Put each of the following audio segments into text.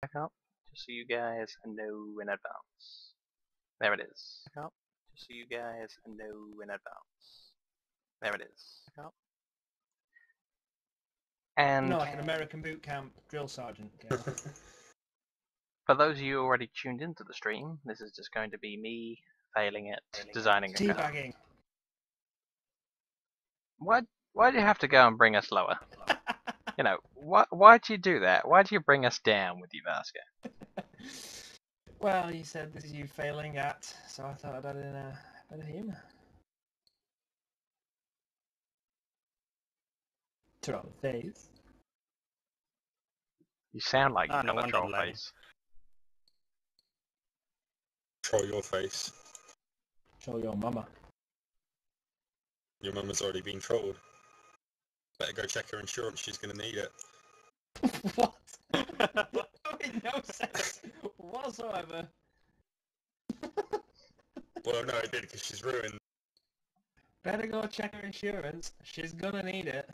back up, just so you guys know in advance. There it is. Back up, just so you guys know in advance. There it is. Back up. And No, like an American boot camp drill sergeant. for those of you already tuned into the stream, this is just going to be me failing at designing a car. Teabagging. Why do you have to go and bring us lower? You know, why'd you do that? Why'd you bring us down with you, Vasco? Well, you said this is you failing at, so I thought I'd add in a bit of humour. Troll face. You sound like you've no got a troll wonder, face. Troll your face. Show your mama. Your mum has already been trolled. Better go check her insurance, she's going to need it. What? That made no sense whatsoever. Well, no, it did, because she's ruined. Better go check her insurance. She's gonna need it.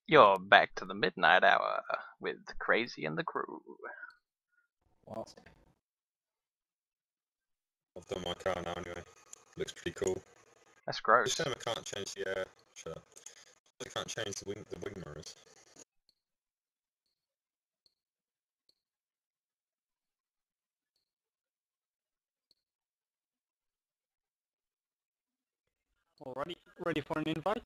You're back to the midnight hour with Crazy and the crew. What? I've done my car now anyway. Looks pretty cool. That's gross. Just shame I can't change the shut up. I can't change the wing mirrors. Alrighty, ready for an invite?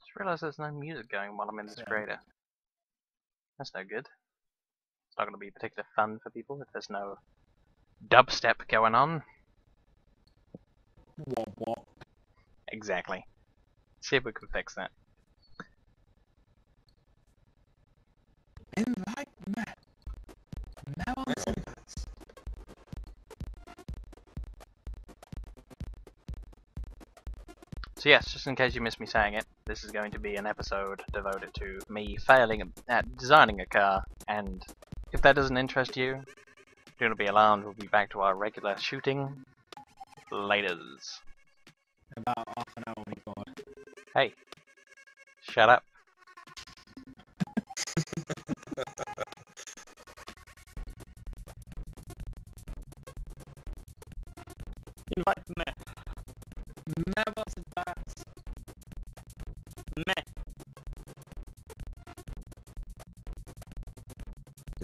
Just realised there's no music going while I'm in this creator. That's no good. It's not going to be particularly fun for people if there's no dubstep going on. What? Exactly. See if we can fix that. Invite me. Now on invites. So yes, just in case you missed me saying it, this is going to be an episode devoted to me failing at designing a car, and if that doesn't interest you, do not be alarmed, we'll be back to our regular shooting laters. About half an hour before. Hey, shut up. Invite me. Never advance. Me.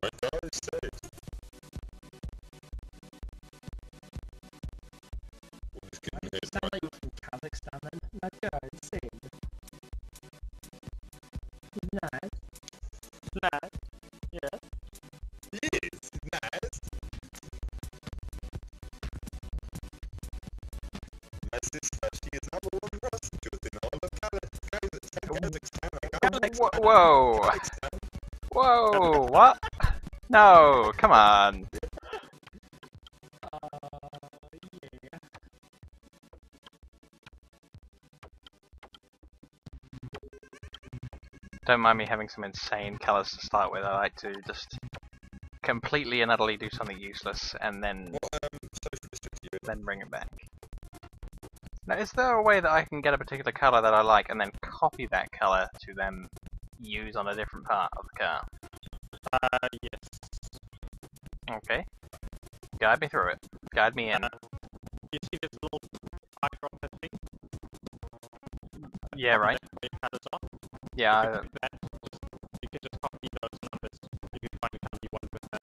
My car is saved. What is good in here? Sound like you're from Kazakhstan then. My God, it's saved. Nice. Nice. Yes. Yes, nice. My sister, she is number one prostitute in all of Kazakhstan. Whoa! Whoa! What? No! Come on! Yeah. Don't mind me having some insane colours to start with. I like to just completely and utterly do something useless and then bring it back. Now, is there a way that I can get a particular colour that I like and then copy that colour to then use on a different part of the car? Yes. Okay. Guide me through it. Guide me in. You see this little eyedropper thing? Yeah, right. Where your colours are? Yeah. You can just copy those numbers. You can find the colour you want with that.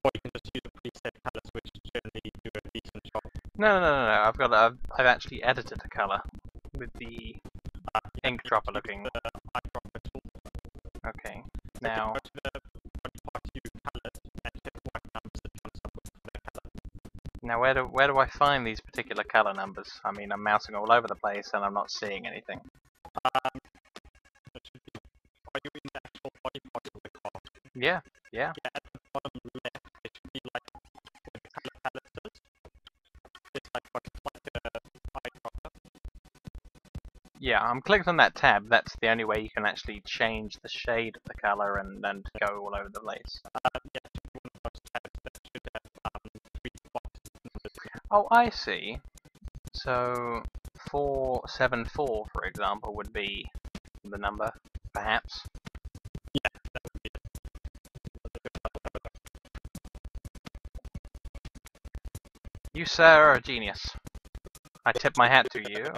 Or you can just use the preset colours, which generally do a decent job. No. I've actually edited a colour with the ink dropper looking. The eyedropper tool. Okay. Now. Go to the part you colours and hit the white numbers that comes up with the colour. Now, where do I find these particular colour numbers? I mean, I'm mousing all over the place and I'm not seeing anything. It should be. Are you in the actual body part of the car? Yeah. Yeah, at the bottom left, it should be like where the colour palette is. It's like a eyedropper. Yeah, I'm clicked on that tab. That's the only way you can actually change the shade of the colour and go all over the place. Yeah, it should be one of those tabs that should have 3 Oh, I see. So 474, for example, would be the number, perhaps. Yeah, that would be it. You, sir, are a genius. I tip my hat to you.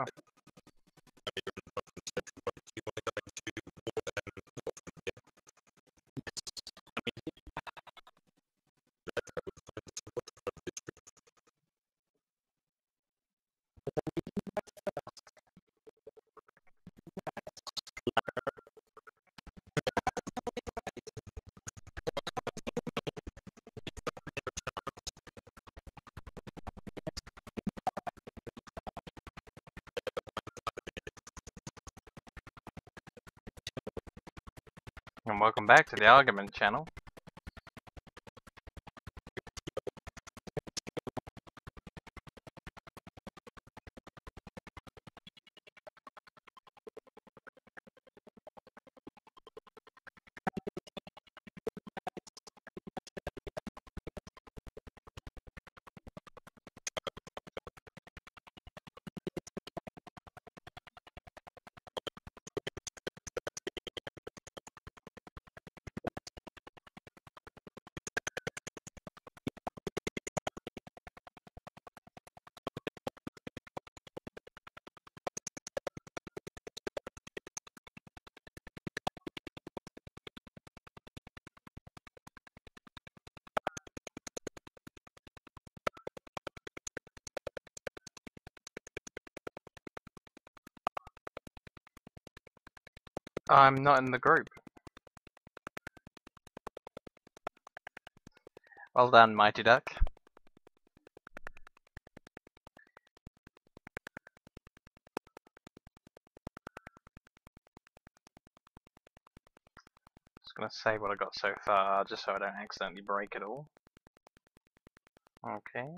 And welcome back to the argument channel. I'm not in the group. Well done, Mighty Duck. Just gonna save what I got so far, just so I don't accidentally break it all. Okay.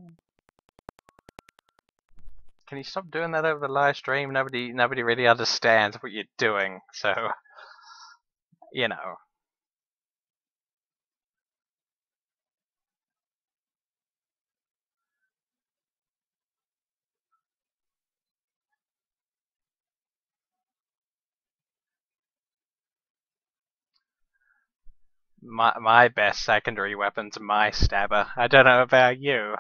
Can you stop doing that over the live stream? Nobody really understands what you're doing, so you know. My best secondary weapon's my stabber. I don't know about you.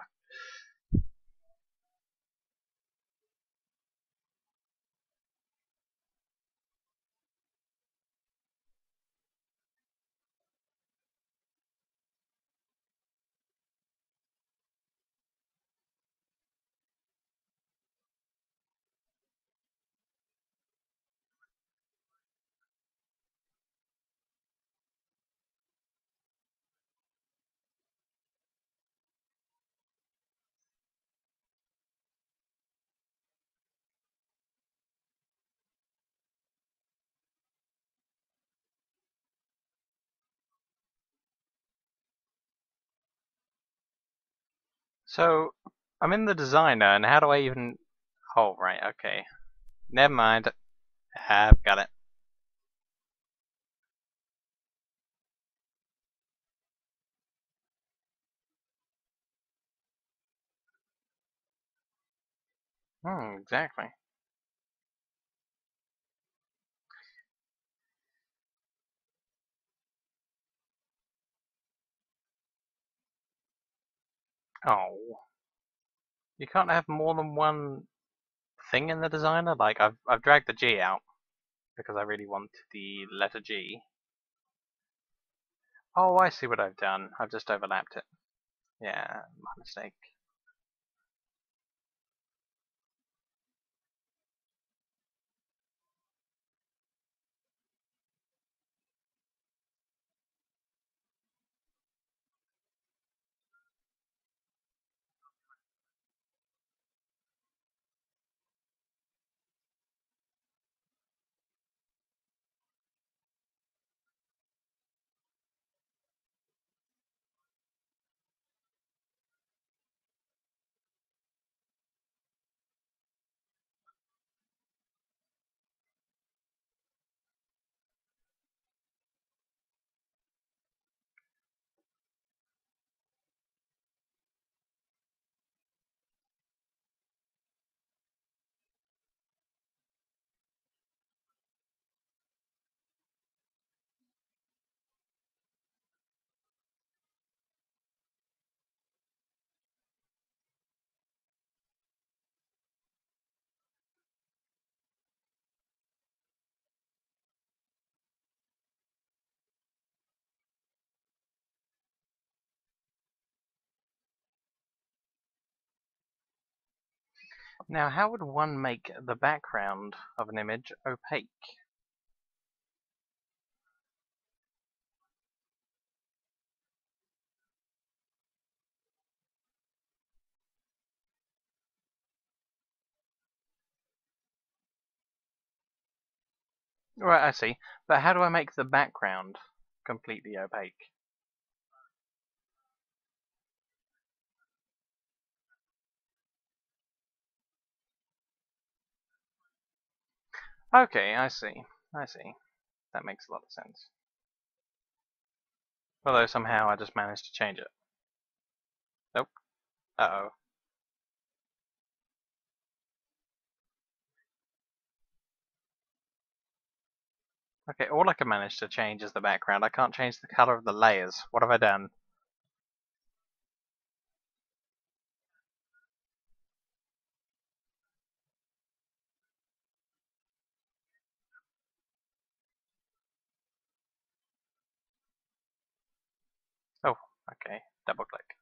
So, I'm in the designer, and how do I even... Oh, right, okay. Never mind. I've got it. Exactly. Oh. You can't have more than one thing in the designer? Like, I've dragged the G out, because I really want the letter G. Oh, I see what I've done. I've just overlapped it. Yeah, my mistake. Now, how would one make the background of an image opaque? Right, I see. But how do I make the background completely opaque? Okay, I see. I see. That makes a lot of sense. Although somehow I just managed to change it. Nope. Uh-oh. Okay, all I can manage to change is the background. I can't change the color of the layers. What have I done? Oh, okay. Double click.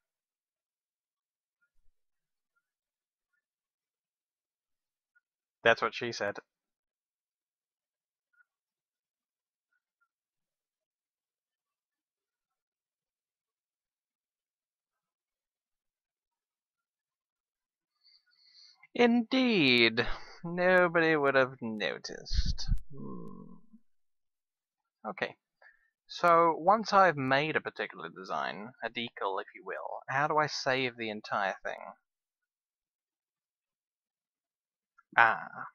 That's what she said. Indeed. Nobody would have noticed. Okay. So, once I've made a particular design, a decal if you will, how do I save the entire thing? Ah.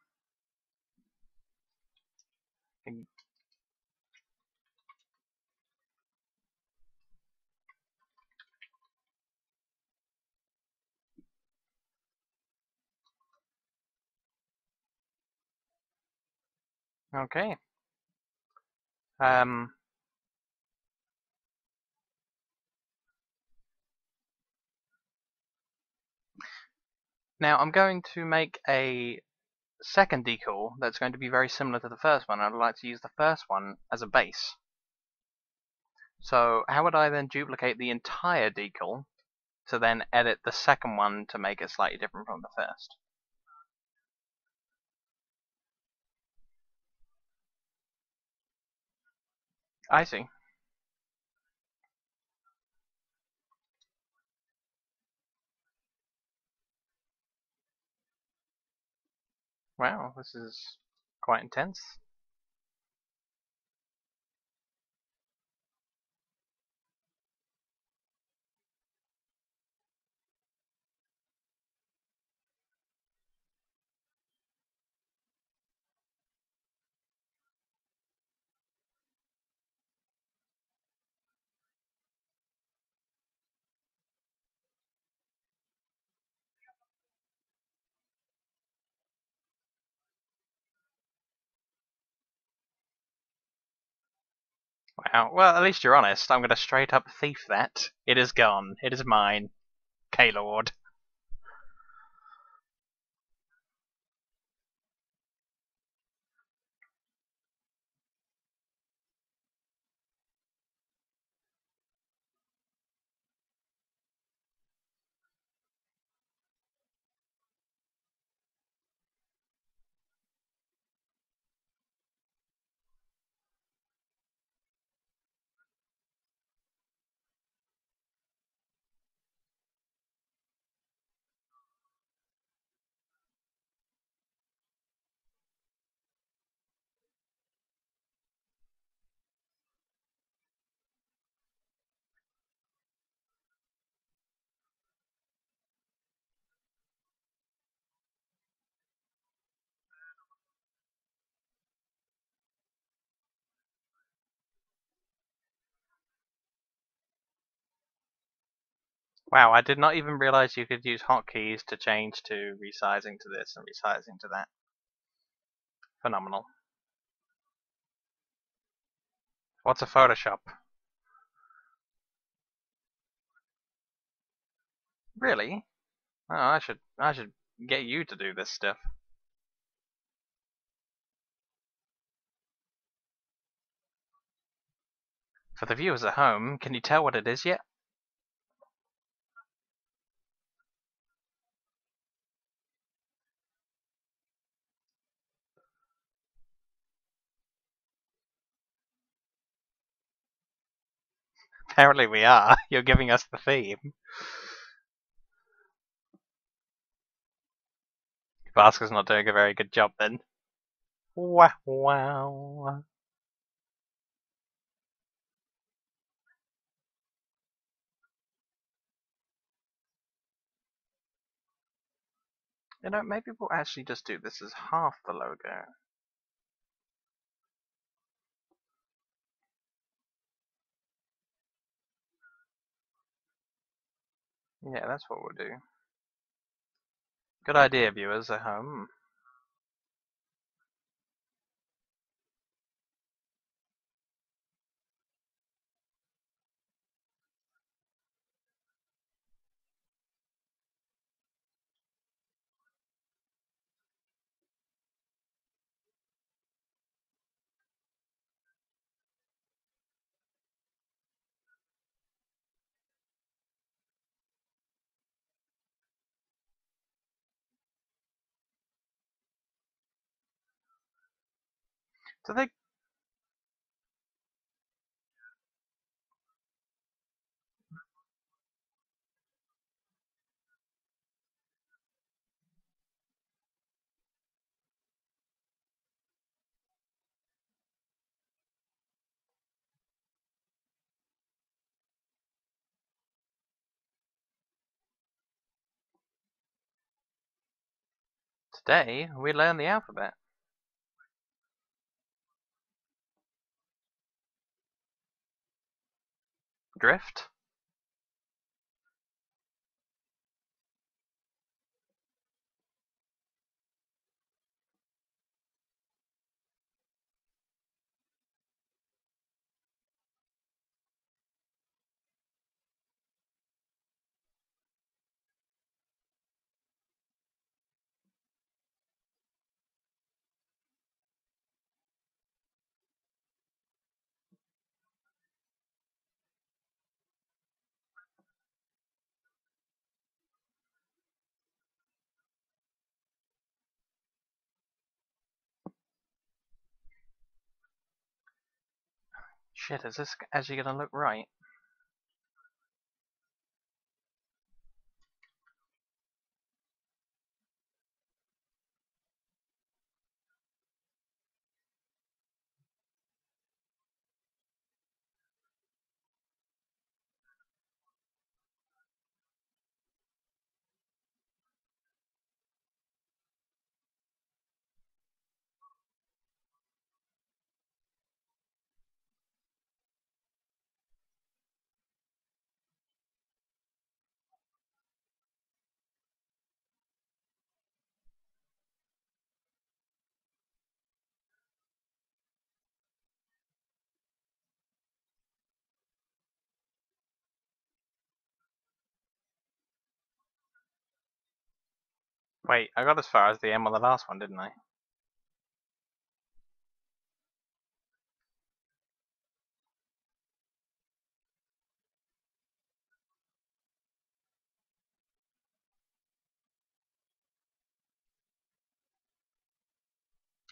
Okay. Now I'm going to make a second decal that's going to be very similar to the first one. I'd like to use the first one as a base. So how would I then duplicate the entire decal to then edit the second one to make it slightly different from the first? I see. Wow, this is quite intense. Wow, well at least you're honest. I'm going to straight up thief that. It is gone. It is mine. K-Lord. Wow, I did not even realize you could use hotkeys to change to resizing to this and resizing to that. Phenomenal. What's a Photoshop? Really? Oh, I should get you to do this stuff. For the viewers at home, can you tell what it is yet? Apparently we are. You're giving us the theme. Basker's not doing a very good job then. Wow, wow. You know, maybe we'll actually just do this as half the logo. Yeah, that's what we'll do. Good idea, viewers at home. Do they? Today we learn the alphabet. Drift. Shit, is this actually gonna look right? Wait, I got as far as the M on the last one, didn't I?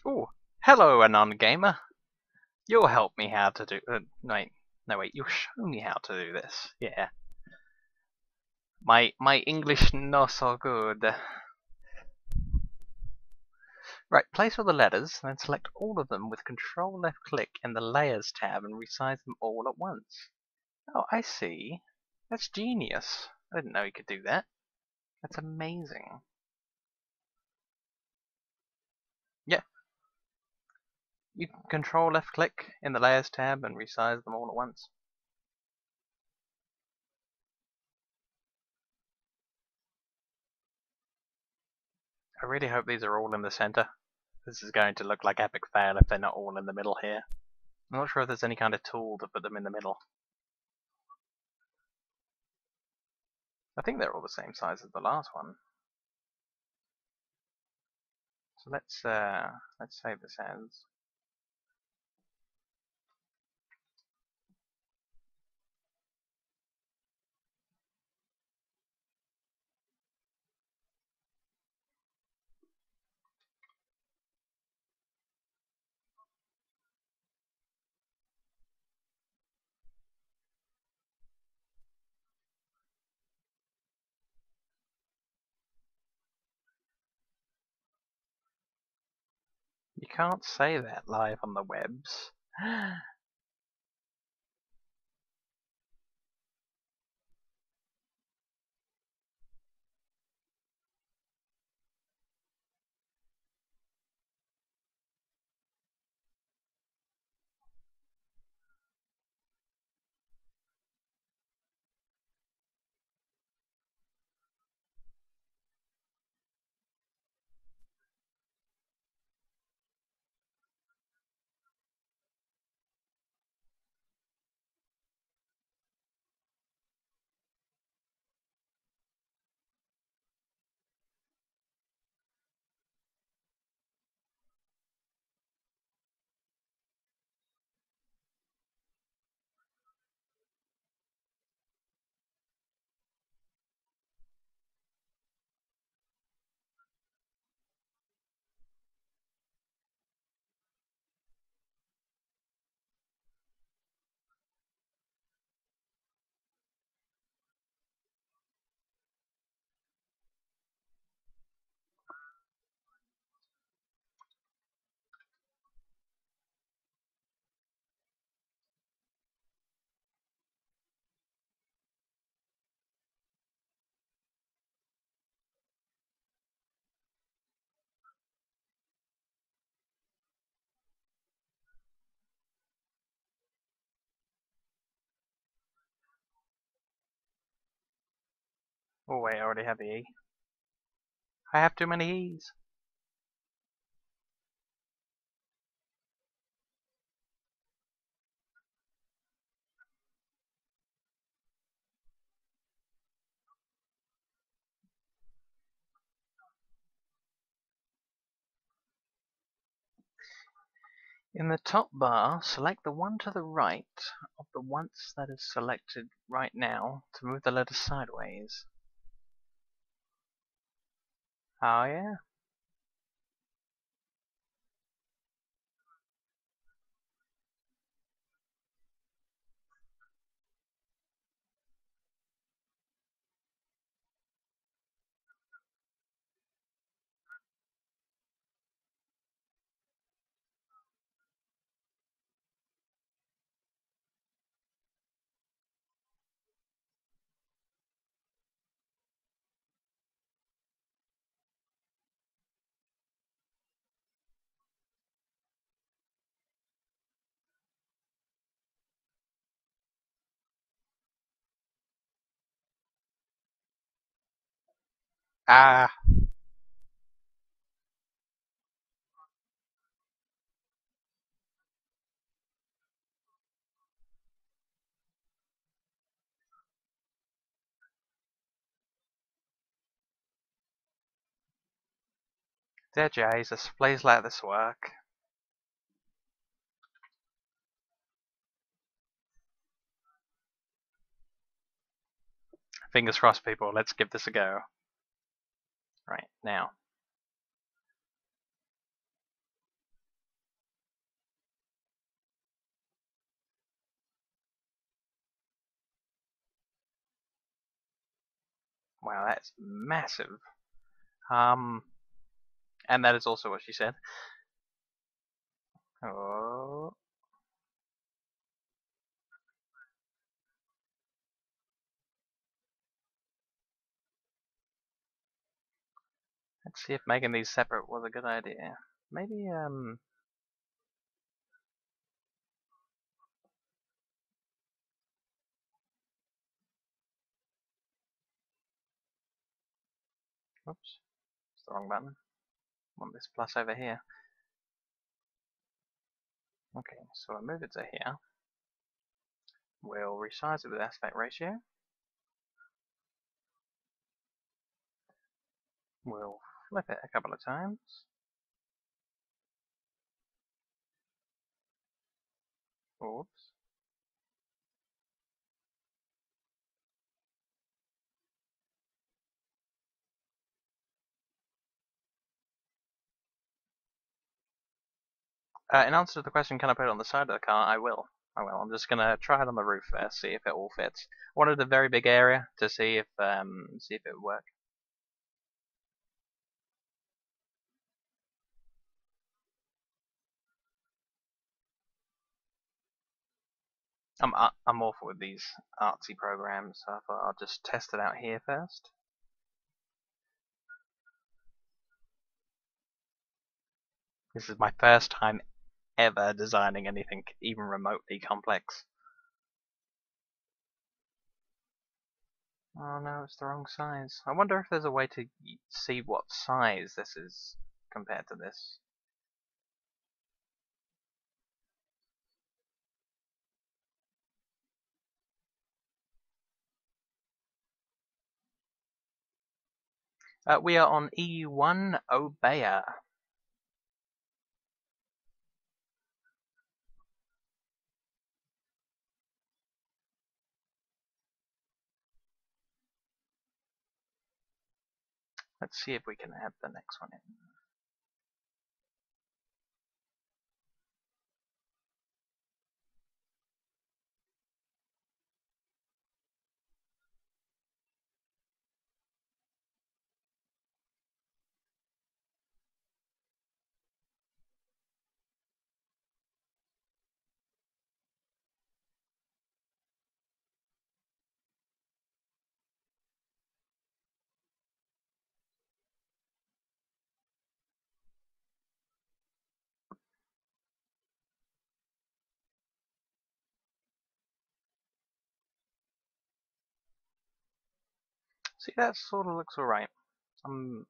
Ooh, hello, Anon Gamer. You'll help me how to do. Wait, you'll show me how to do this. Yeah. My English not so good. Right, place all the letters, and then select all of them with Control left click in the Layers tab and resize them all at once. Oh, I see. That's genius. I didn't know you could do that. That's amazing. Yeah. You can Control left click in the Layers tab and resize them all at once. I really hope these are all in the center. This is going to look like epic fail if they're not all in the middle here. I'm not sure if there's any kind of tool to put them in the middle. I think they're all the same size as the last one. So let's save this as. You can't say that live on the webs. Oh wait, I already have the E. I have too many E's. In the top bar, select the one to the right of the once that is selected right now to move the letter sideways. Oh yeah? Ah! Dear Jesus, please let this work. Fingers crossed, people. Let's give this a go. Right, now. Wow, that's massive. And that is also what she said. Oh. Let's see if making these separate was a good idea. Maybe, oops, it's the wrong button. I want this plus over here. Okay, so I'll move it to here. We'll resize it with aspect ratio. We'll flip it a couple of times. Oops. In answer to the question, can I put it on the side of the car? I will. I'm just gonna try it on the roof first, see if it all fits. I wanted a very big area to see if it would work. I'm awful with these artsy programs, so I thought I'll just test it out here first. This is my first time ever designing anything even remotely complex. Oh no, it's the wrong size. I wonder if there's a way to see what size this is compared to this. We are on EU1 Obeya. Let's see if we can add the next one in. See, that sort of looks alright. I'm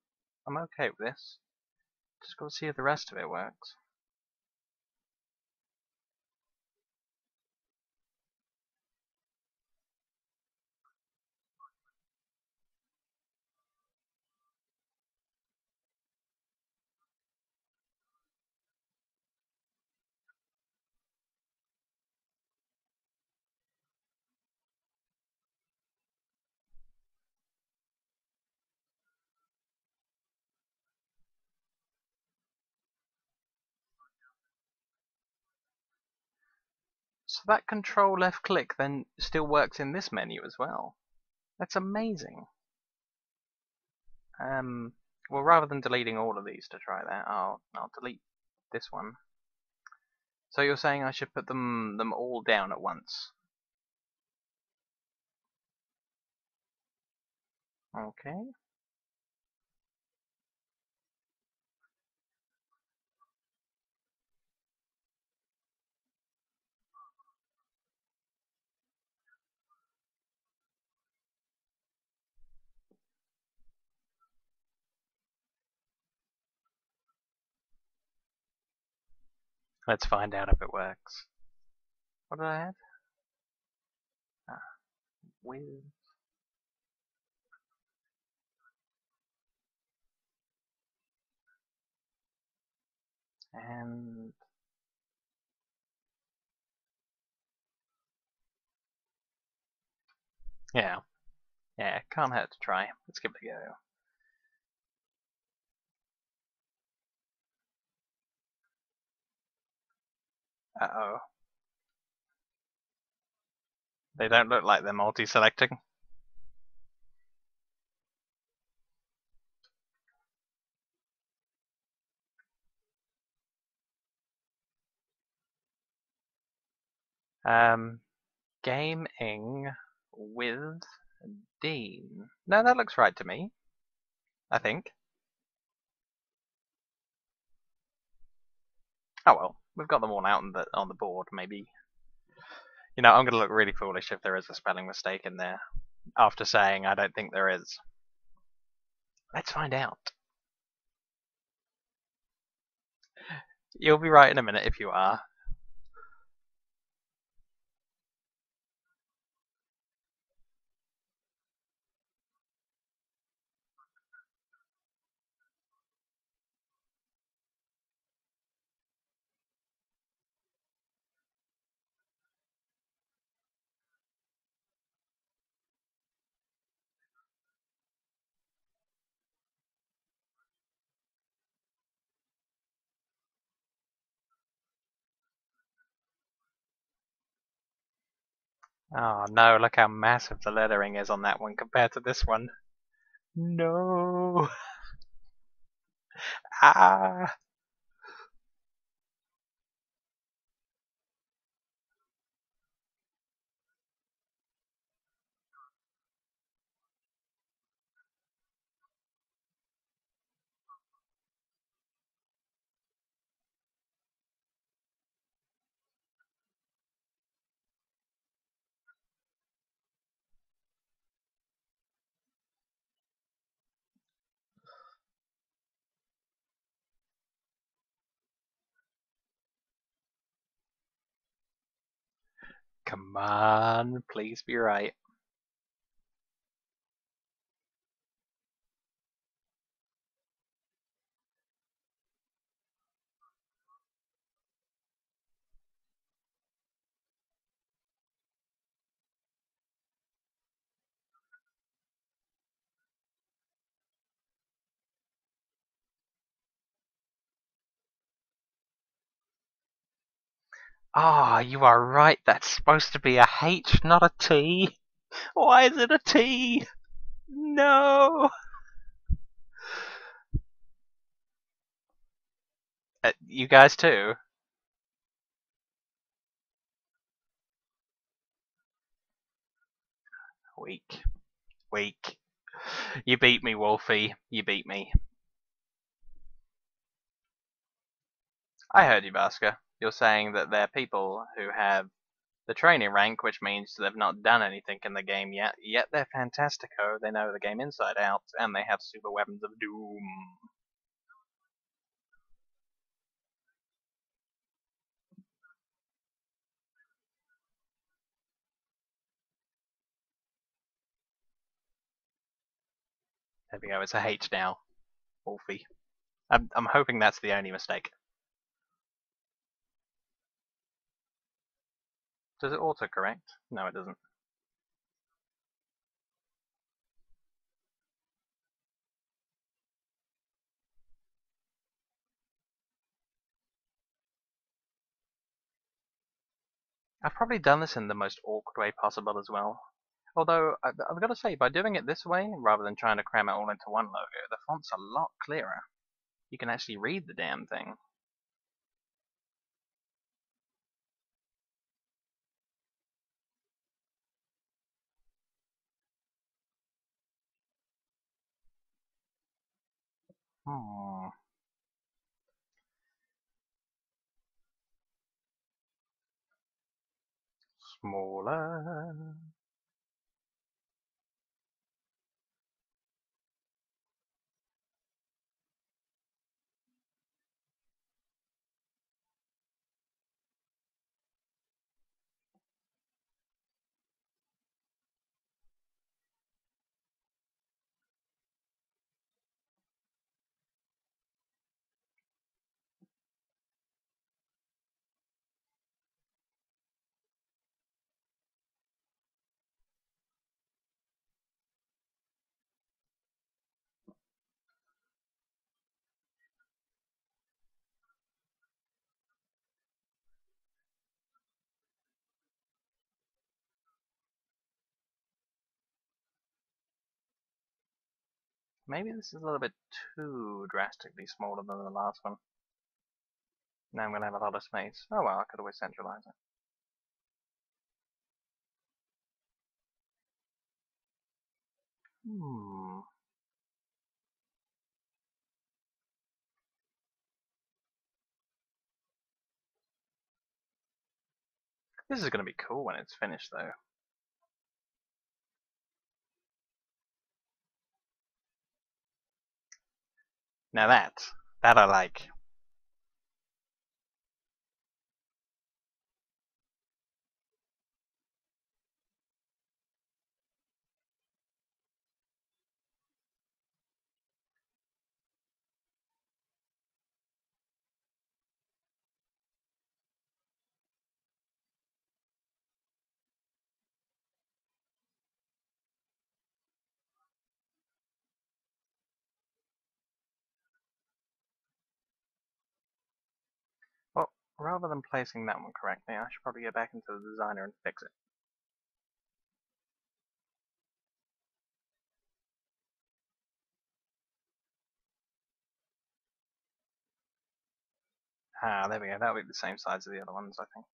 okay with this. Just gotta see if the rest of it works. So that control left click then still works in this menu as well. That's amazing. Well, rather than deleting all of these to try that, I'll delete this one. So you're saying I should put them all down at once? Okay. Let's find out if it works. What did I add? With and yeah, can't hurt to try. Let's give it a go. Uh-oh. They don't look like they're multi-selecting. Gaming with Dean. No, that looks right to me. I think. Oh well, we've got them all out on the board. Maybe, you know, I'm gonna look really foolish if there is a spelling mistake in there after saying I don't think there is. Let's find out. You'll be right in a minute if you are. Oh no, look how massive the lettering is on that one compared to this one. No. Ah. Come on, please be right. Ah, you are right. That's supposed to be a H, not a T. Why is it a T? No. You guys too? Weak. Weak. You beat me, Wolfie. You beat me. I heard you, Basker. You're saying that there are people who have the training rank, which means they've not done anything in the game yet they're Fantastico, they know the game inside out, and they have super weapons of doom. There we go, it's a H now, Wolfie. I'm hoping that's the only mistake. Does it autocorrect? No, it doesn't. I've probably done this in the most awkward way possible as well. Although, I've got to say, by doing it this way, rather than trying to cram it all into one logo, the font's a lot clearer. You can actually read the damn thing. Hmm. Smaller. Maybe this is a little bit too drastically smaller than the last one. Now I'm going to have a lot of space. Oh well, I could always centralize it. Hmm. This is going to be cool when it's finished, though. Now that I like. Well, rather than placing that one correctly, I should probably go back into the designer and fix it. Ah, there we go. That'll be the same size as the other ones, I think.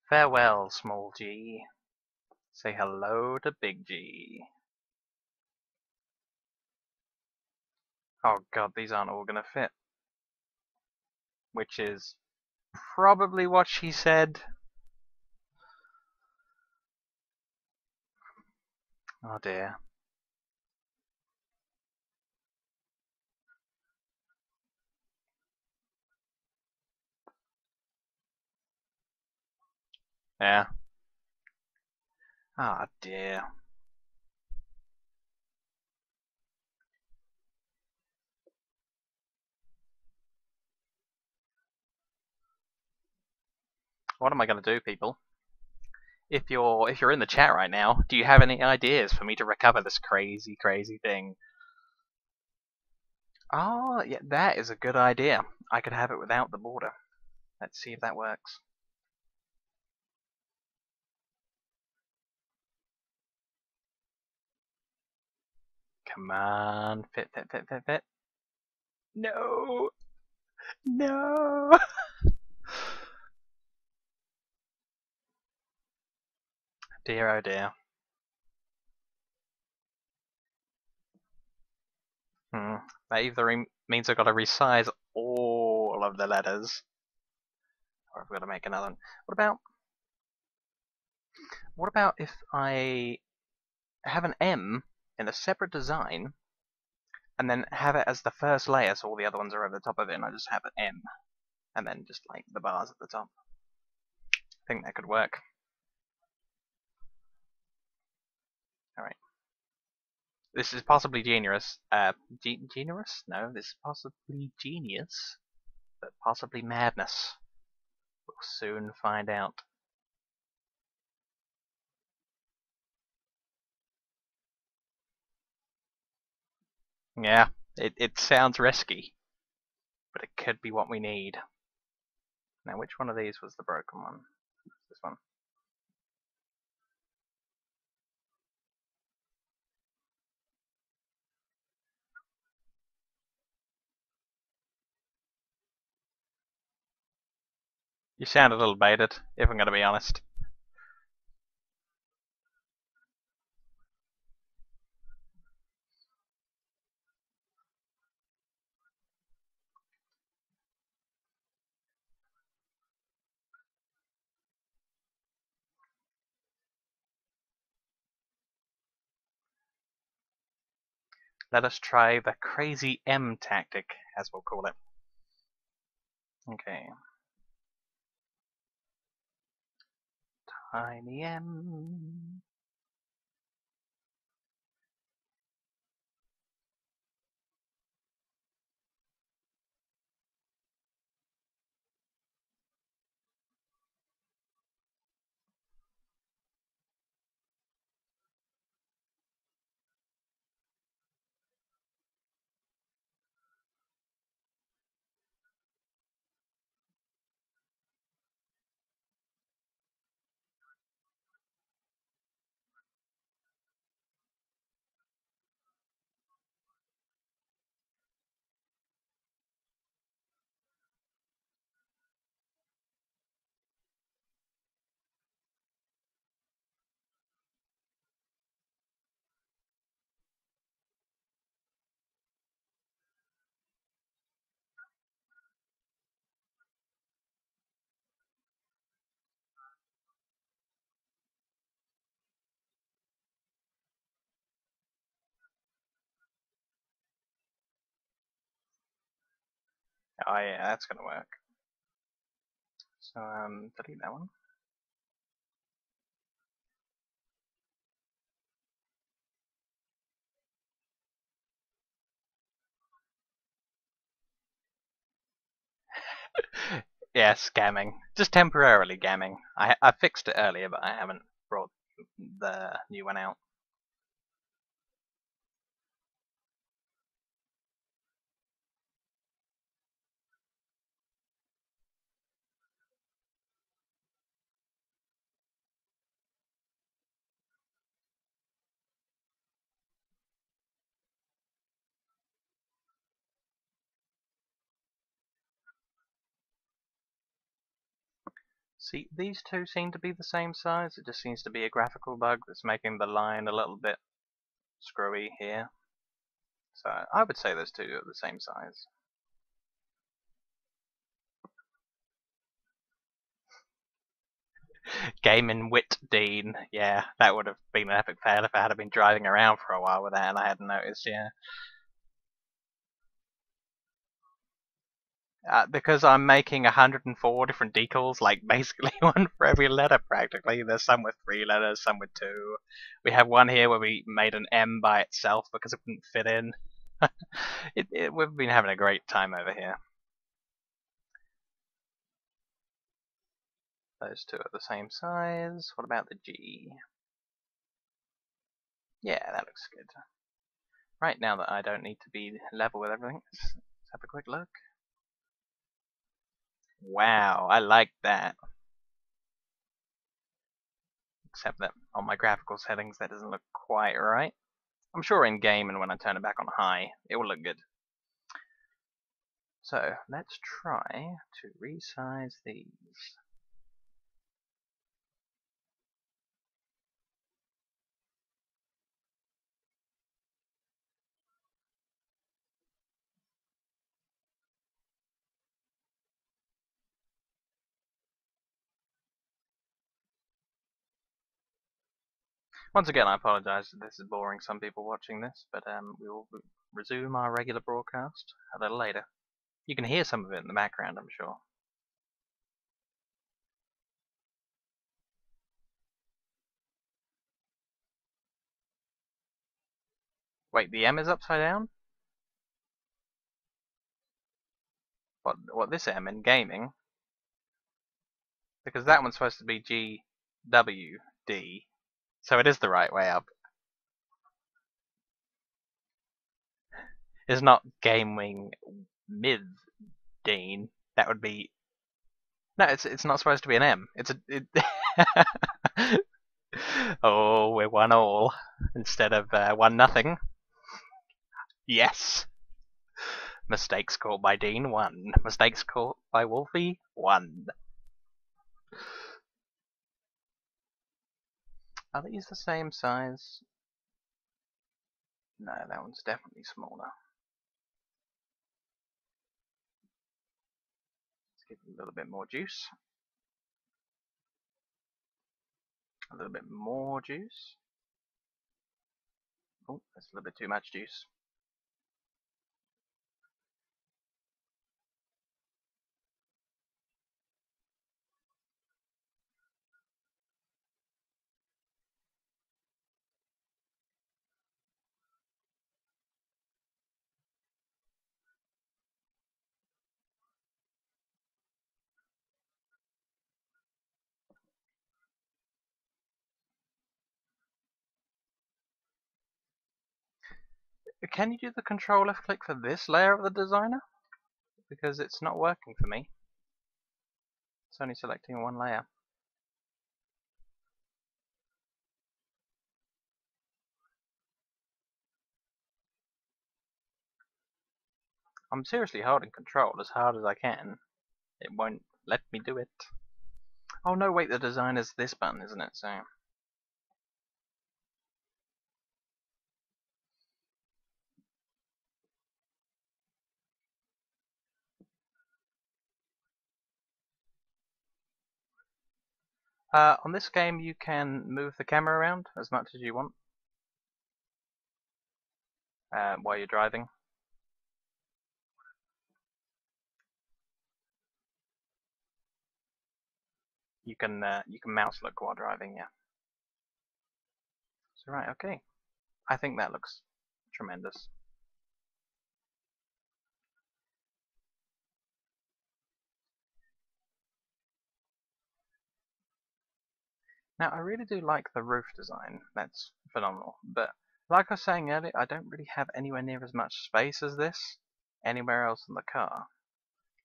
Farewell, small g. Say hello to big G. Oh god, these aren't all gonna fit. Which is probably what she said. Oh dear. Yeah. Ah, dear. What am I going to do, people? If you're in the chat right now, do you have any ideas for me to recover this crazy, crazy thing? Oh, yeah, that is a good idea. I could have it without the border. Let's see if that works. Come on, fit, fit, fit, fit, fit. No! No! Dear, oh dear. That either means I've got to resize all of the letters, or I've got to make another one. What about if I have an M in a separate design, and then have it as the first layer, so all the other ones are over the top of it, and I just have an M, and then just like the bars at the top. I think that could work. Alright. This is possibly genius. Genius? No, this is possibly genius, but possibly madness. We'll soon find out. Yeah, it sounds risky, but it could be what we need. Now, which one of these was the broken one? This one. You sound a little baited, if I'm going to be honest. Let us try the crazy M tactic, as we'll call it. Okay. Tiny M. Oh yeah, that's gonna work. So, delete that one. Yeah, scamming. Just temporarily gamming. I fixed it earlier, but I haven't brought the new one out. See, these two seem to be the same size. It just seems to be a graphical bug that's making the line a little bit screwy here. So I would say those two are the same size. Gamingwithdean. Yeah, that would have been an epic fail if I had been driving around for a while with that and I hadn't noticed, yeah. Because I'm making 104 different decals, like basically one for every letter practically. There's some with 3 letters, some with 2. We have one here where we made an M by itself because it wouldn't fit in. We've been having a great time over here. Those two are the same size. What about the G? Yeah, that looks good. Right, now that I don't need to be level with everything, let's have a quick look. Wow, I like that. Except that on my graphical settings that doesn't look quite right. I'm sure in game and when I turn it back on high, it will look good. So let's try to resize these. Once again, I apologize if this is boring some people watching this, but we will resume our regular broadcast a little later. You can hear some of it in the background, I'm sure. Wait, the M is upside down? What this M in gaming? Because that one's supposed to be G, W, D. So it is the right way up. It's not gaming mid Dean. That would be no. It's not supposed to be an M. Oh, we're 1-1 instead of 1-0. Yes. Mistakes caught by Dean 1. Mistakes caught by Wolfie 1. Are these the same size? No, that one's definitely smaller. Let's give it a little bit more juice. A little bit more juice. Oh, that's a little bit too much juice. Can you do the control left click for this layer of the designer? Because it's not working for me. It's only selecting one layer. I'm seriously holding control as hard as I can. It won't let me do it. Oh no, wait, the design is this button, isn't it? So on this game you can move the camera around as much as you want while you're driving. You can mouse look while driving, yeah. So right, okay. I think that looks tremendous. Now I really do like the roof design, that's phenomenal, but like I was saying earlier, I don't really have anywhere near as much space as this anywhere else in the car.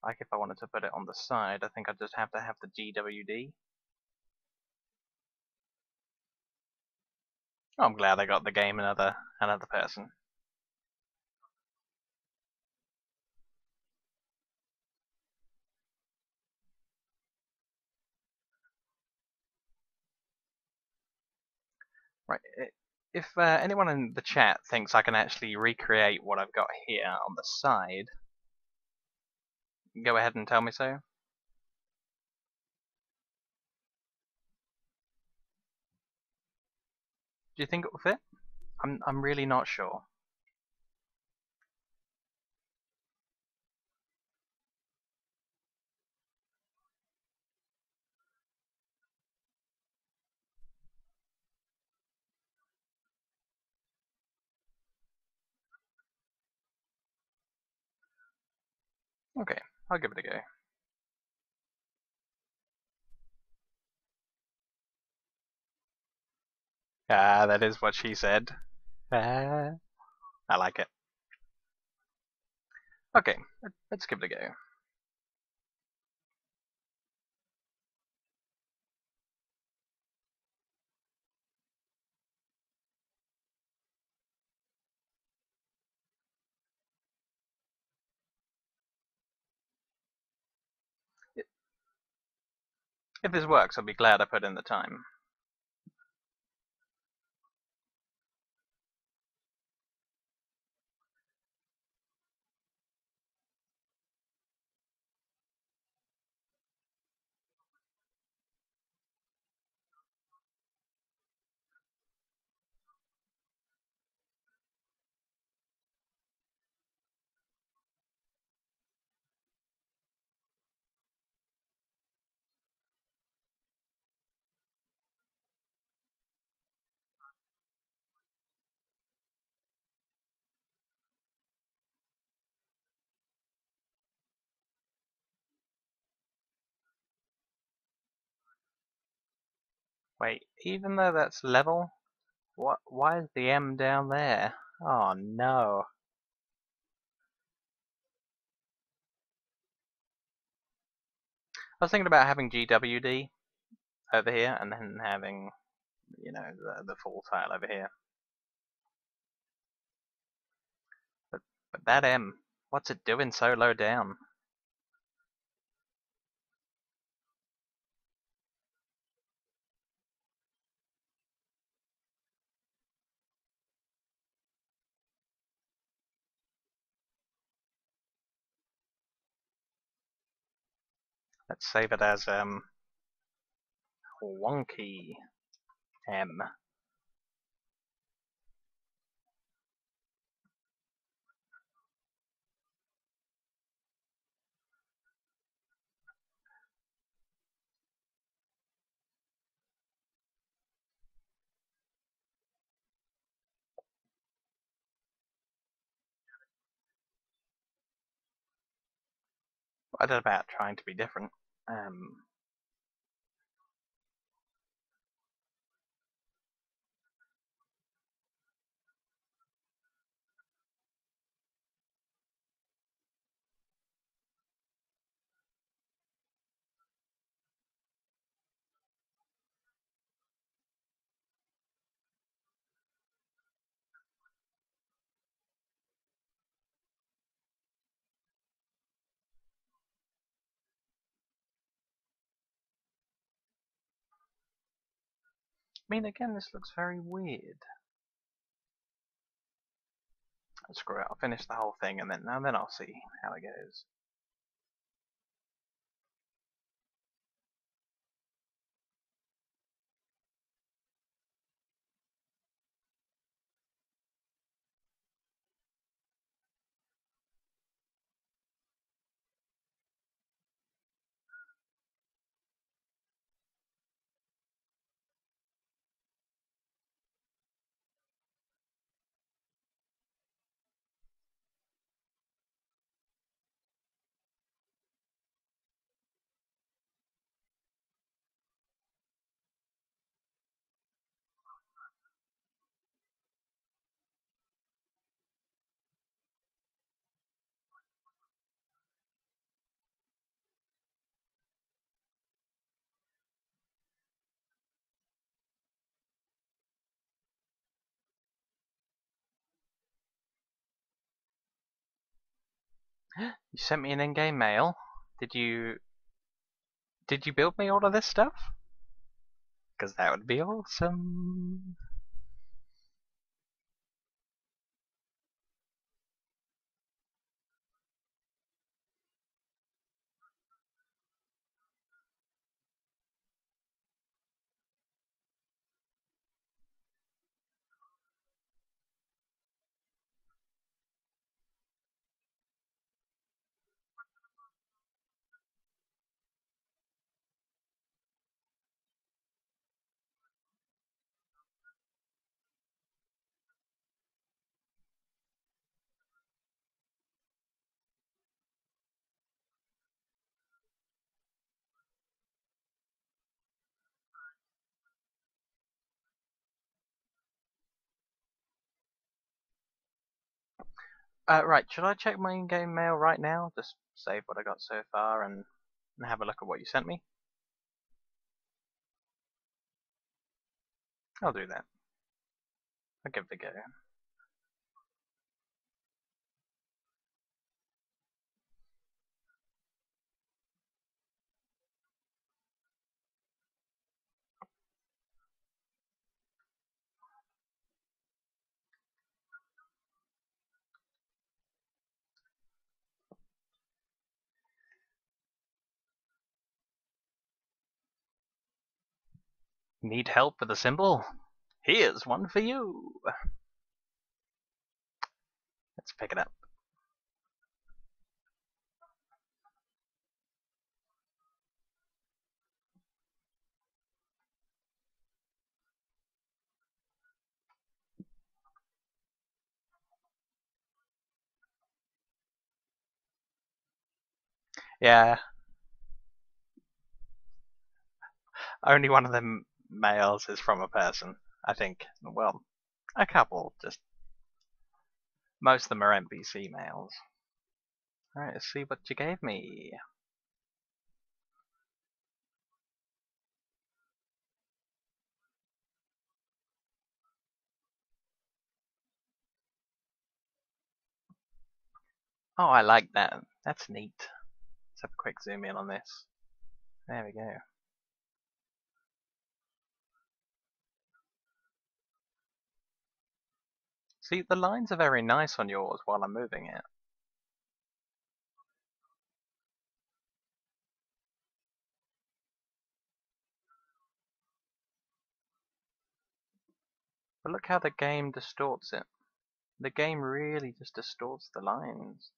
Like if I wanted to put it on the side, I think I'd just have to have the GWD. Oh, I'm glad I got the game another person. Right, if anyone in the chat thinks I can actually recreate what I've got here on the side, go ahead and tell me so. Do you think it will fit? I'm really not sure. Okay, I'll give it a go. Ah, that is what she said. Ah, I like it. Okay, let's give it a go. If this works, I'll be glad I put in the time. Wait, even though that's level, why is the M down there? Oh no. I was thinking about having GWD over here and then having, you know, the full tile over here. But that M, what's it doing so low down? Let's save it as wonky M. What about trying to be different? I mean, again, this looks very weird. Screw it, I'll finish the whole thing and then I'll see how it goes. You sent me an in-game mail. Did you build me all of this stuff? Because that would be awesome. Right, should I check my in-game mail right now? Just save what I got so far and have a look at what you sent me? I'll do that. I'll give it a go. Need help with a symbol? Here's one for you! Let's pick it up. Yeah, only one of them mails is from a person, I think. Well, a couple, just most of them are NPC mails. Alright, let's see what you gave me. Oh, I like that. That's neat. Let's have a quick zoom in on this. There we go. See, the lines are very nice on yours while I'm moving it. But look how the game distorts it. The game really just distorts the lines.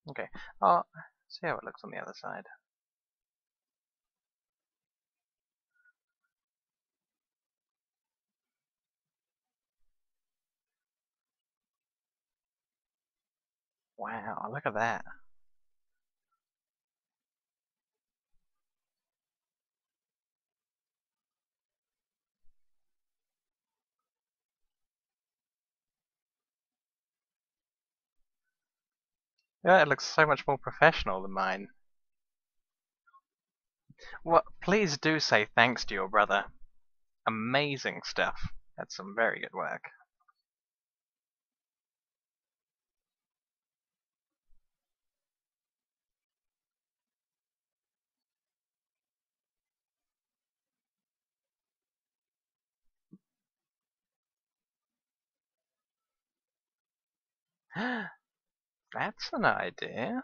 Okay, oh, see how it looks on the other side. Wow, look at that. Yeah, it looks so much more professional than mine. Well, please do say thanks to your brother. Amazing stuff. That's some very good work. That's an idea.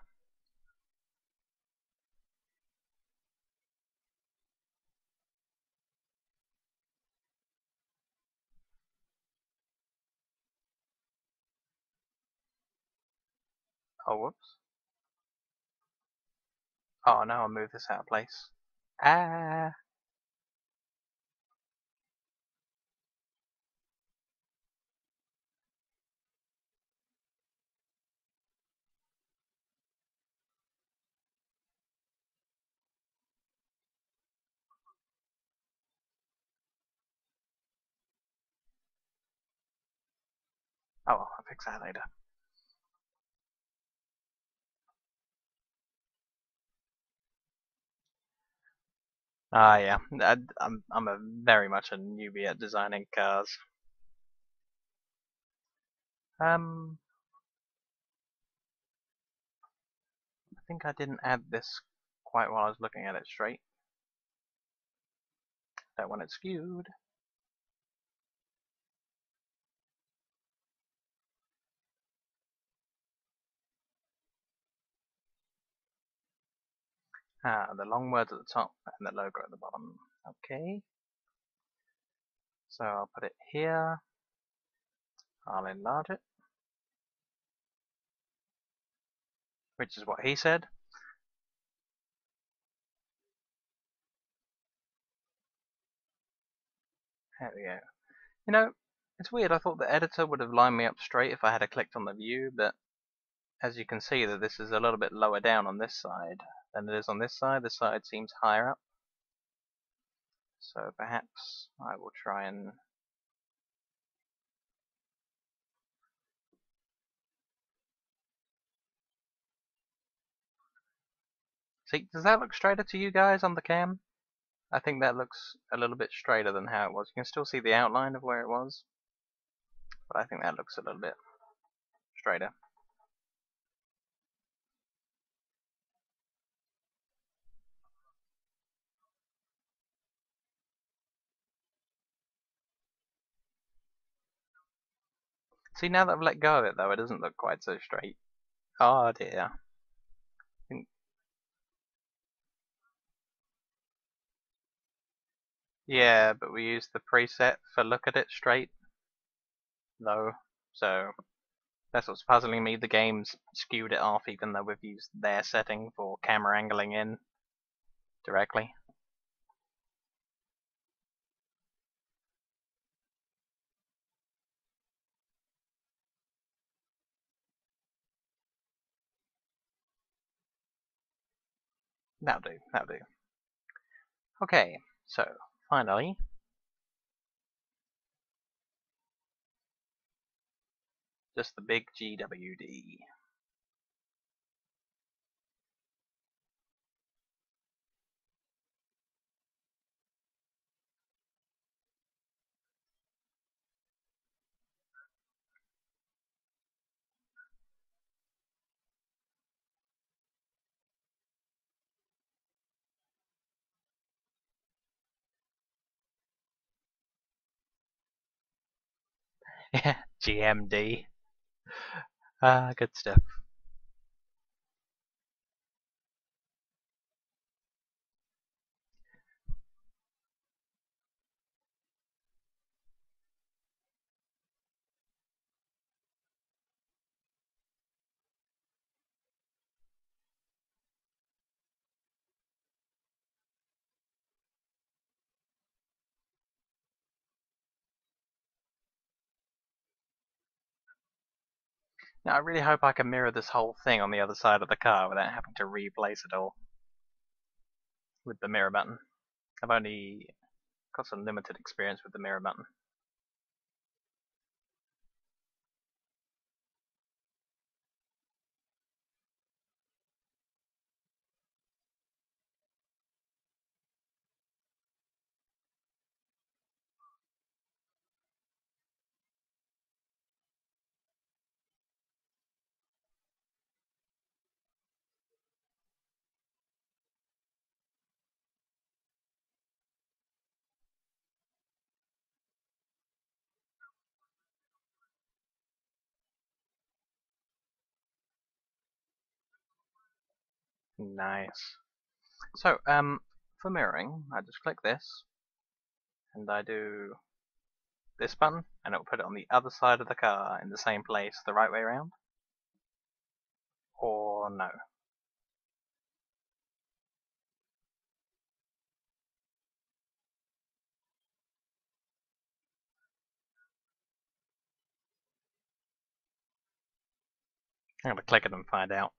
Oh, whoops. Oh no, I'll move this out of place. Ah! Oh, well, I'll fix that later. Ah, yeah. I'm a very much a newbie at designing cars. I think I didn't add this quite while I was looking at it straight. Don't want it skewed. Ah, the long words at the top and the logo at the bottom. Okay. So I'll put it here. I'll enlarge it. Which is what he said. There we go. You know, it's weird. I thought the editor would have lined me up straight if I had clicked on the view, but as you can see that this is a little bit lower down on this side than it is on this side. This side seems higher up. So perhaps I will try and... See, does that look straighter to you guys on the cam? I think that looks a little bit straighter than how it was. You can still see the outline of where it was, but I think that looks a little bit straighter. See, now that I've let go of it though, it doesn't look quite so straight. Oh dear. Yeah, but we used the preset for look at it straight, though, so that's what's puzzling me. The game's skewed it off even though we've used their setting for camera angling in directly. That'll do, that'll do. Okay, so, finally, just the big GWD. Yeah, GMD. Good stuff. Now, I really hope I can mirror this whole thing on the other side of the car without having to replace it all with the mirror button. I've only got some limited experience with the mirror button. Nice. So, for mirroring, I just click this, and I do this button, and it will put it on the other side of the car in the same place the right way around? Or no? I'm gonna click it and find out.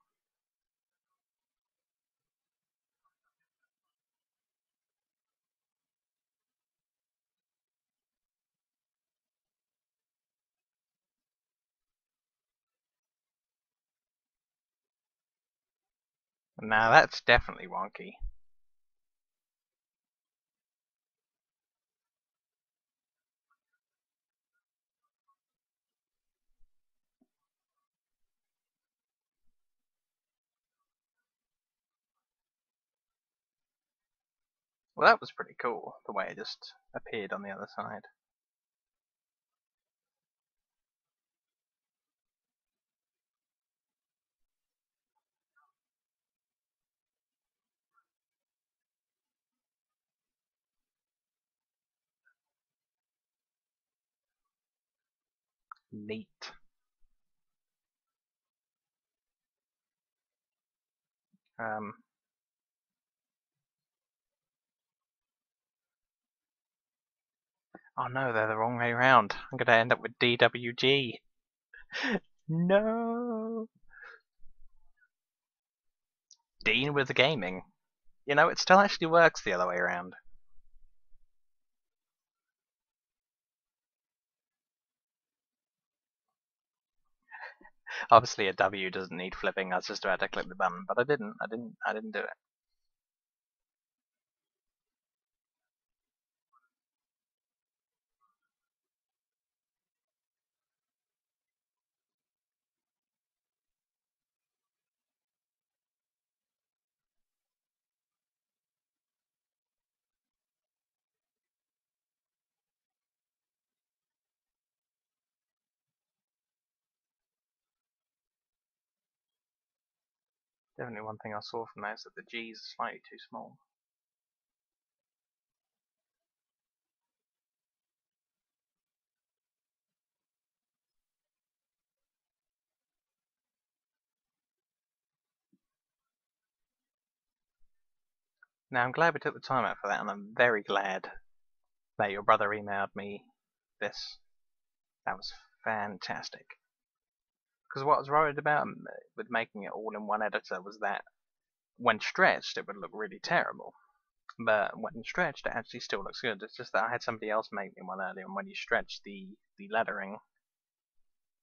Now that's definitely wonky. Well, that was pretty cool, the way it just appeared on the other side. Neat. Oh no, they're the wrong way around. I'm gonna end up with DWG. No! Dean with the gaming. You know, it still actually works the other way around. Obviously a W doesn't need flipping, I was just about to click the button, but I didn't do it. Definitely one thing I saw from that is that the G's are slightly too small. Now I'm glad we took the time out for that, and I'm very glad that your brother emailed me this. That was fantastic. Because what I was worried about with making it all in one editor was that when stretched it would look really terrible. But when stretched it actually still looks good. It's just that I had somebody else make me one earlier, and when you stretch the lettering,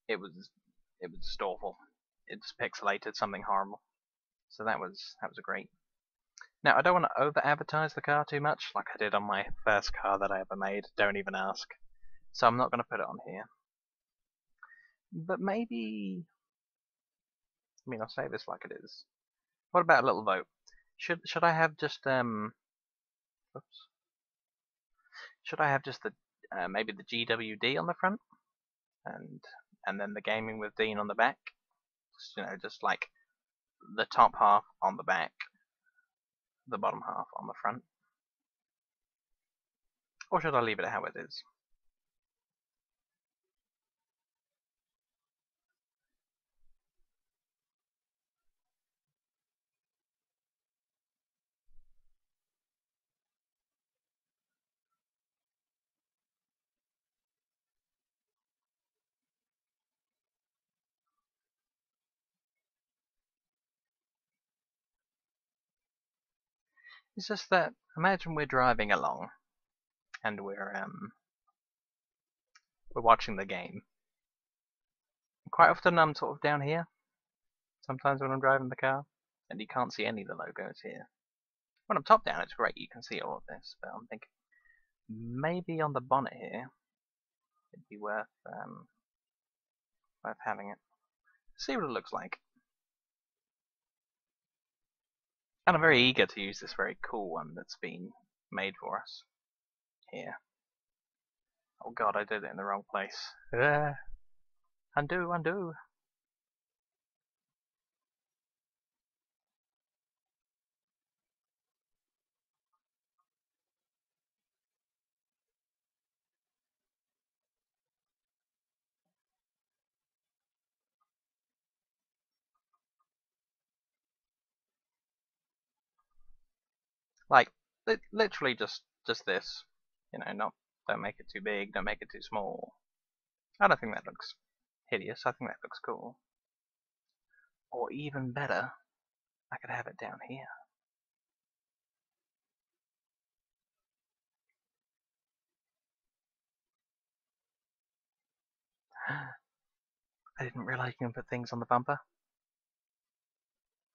it was just awful. It just pixelated something horrible. So that was great. Now I don't want to over advertise the car too much, like I did on my first car that I ever made. Don't even ask. So I'm not going to put it on here. But maybe, I mean, I'll say this like it is. What about a little vote? Should I have just oops. Should I have just the maybe the GWD on the front, and then the Gaming with Dean on the back? Just, just like the top half on the back, the bottom half on the front. Or should I leave it how it is? It's just that imagine we're driving along and we're watching the game. Quite often I'm sort of down here. Sometimes when I'm driving the car, and you can't see any of the logos here. When I'm top down, it's great. You can see all of this, but I'm thinking maybe on the bonnet here, it'd be worth having it. See what it looks like. And I'm very eager to use this very cool one that's been made for us here. Oh god, I did it in the wrong place. Undo, undo. Like, literally just this. Don't make it too big, don't make it too small. I don't think that looks hideous, I think that looks cool. Or even better, I could have it down here. I didn't realize you can put things on the bumper.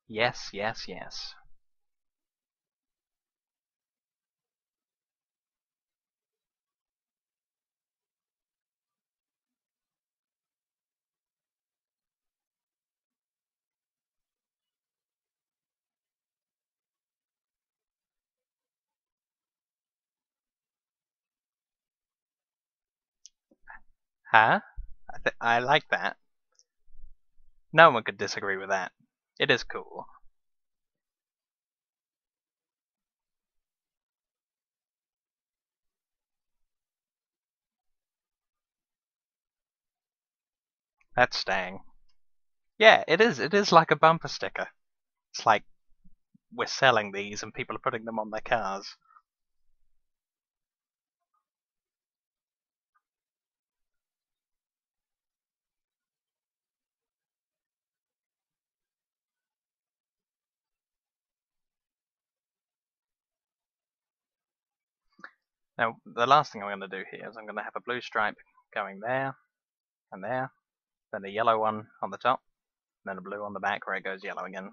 Yes, yes, yes. Huh? I like that. No one could disagree with that. It is cool. That's staying. Yeah, it is. It is like a bumper sticker. It's like we're selling these and people are putting them on their cars. Now, the last thing I'm going to do here is I'm going to have a blue stripe going there and there, then a yellow one on the top, then a blue on the back where it goes yellow again.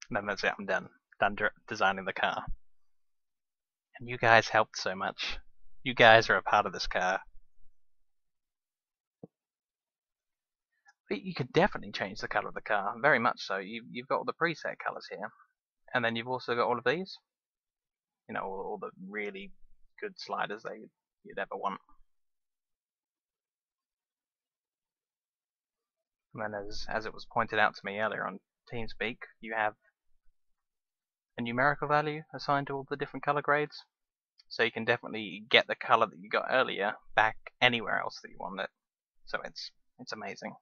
And then that's it, I'm done. Done designing the car. And you guys helped so much. You guys are a part of this car. But you could definitely change the colour of the car, very much so. You've got all the preset colours here. And then you've also got all of these. You know, all the really good sliders that you'd ever want. And then as it was pointed out to me earlier on TeamSpeak, you have a numerical value assigned to all the different colour grades. So you can definitely get the colour that you got earlier back anywhere else that you want it. So it's amazing.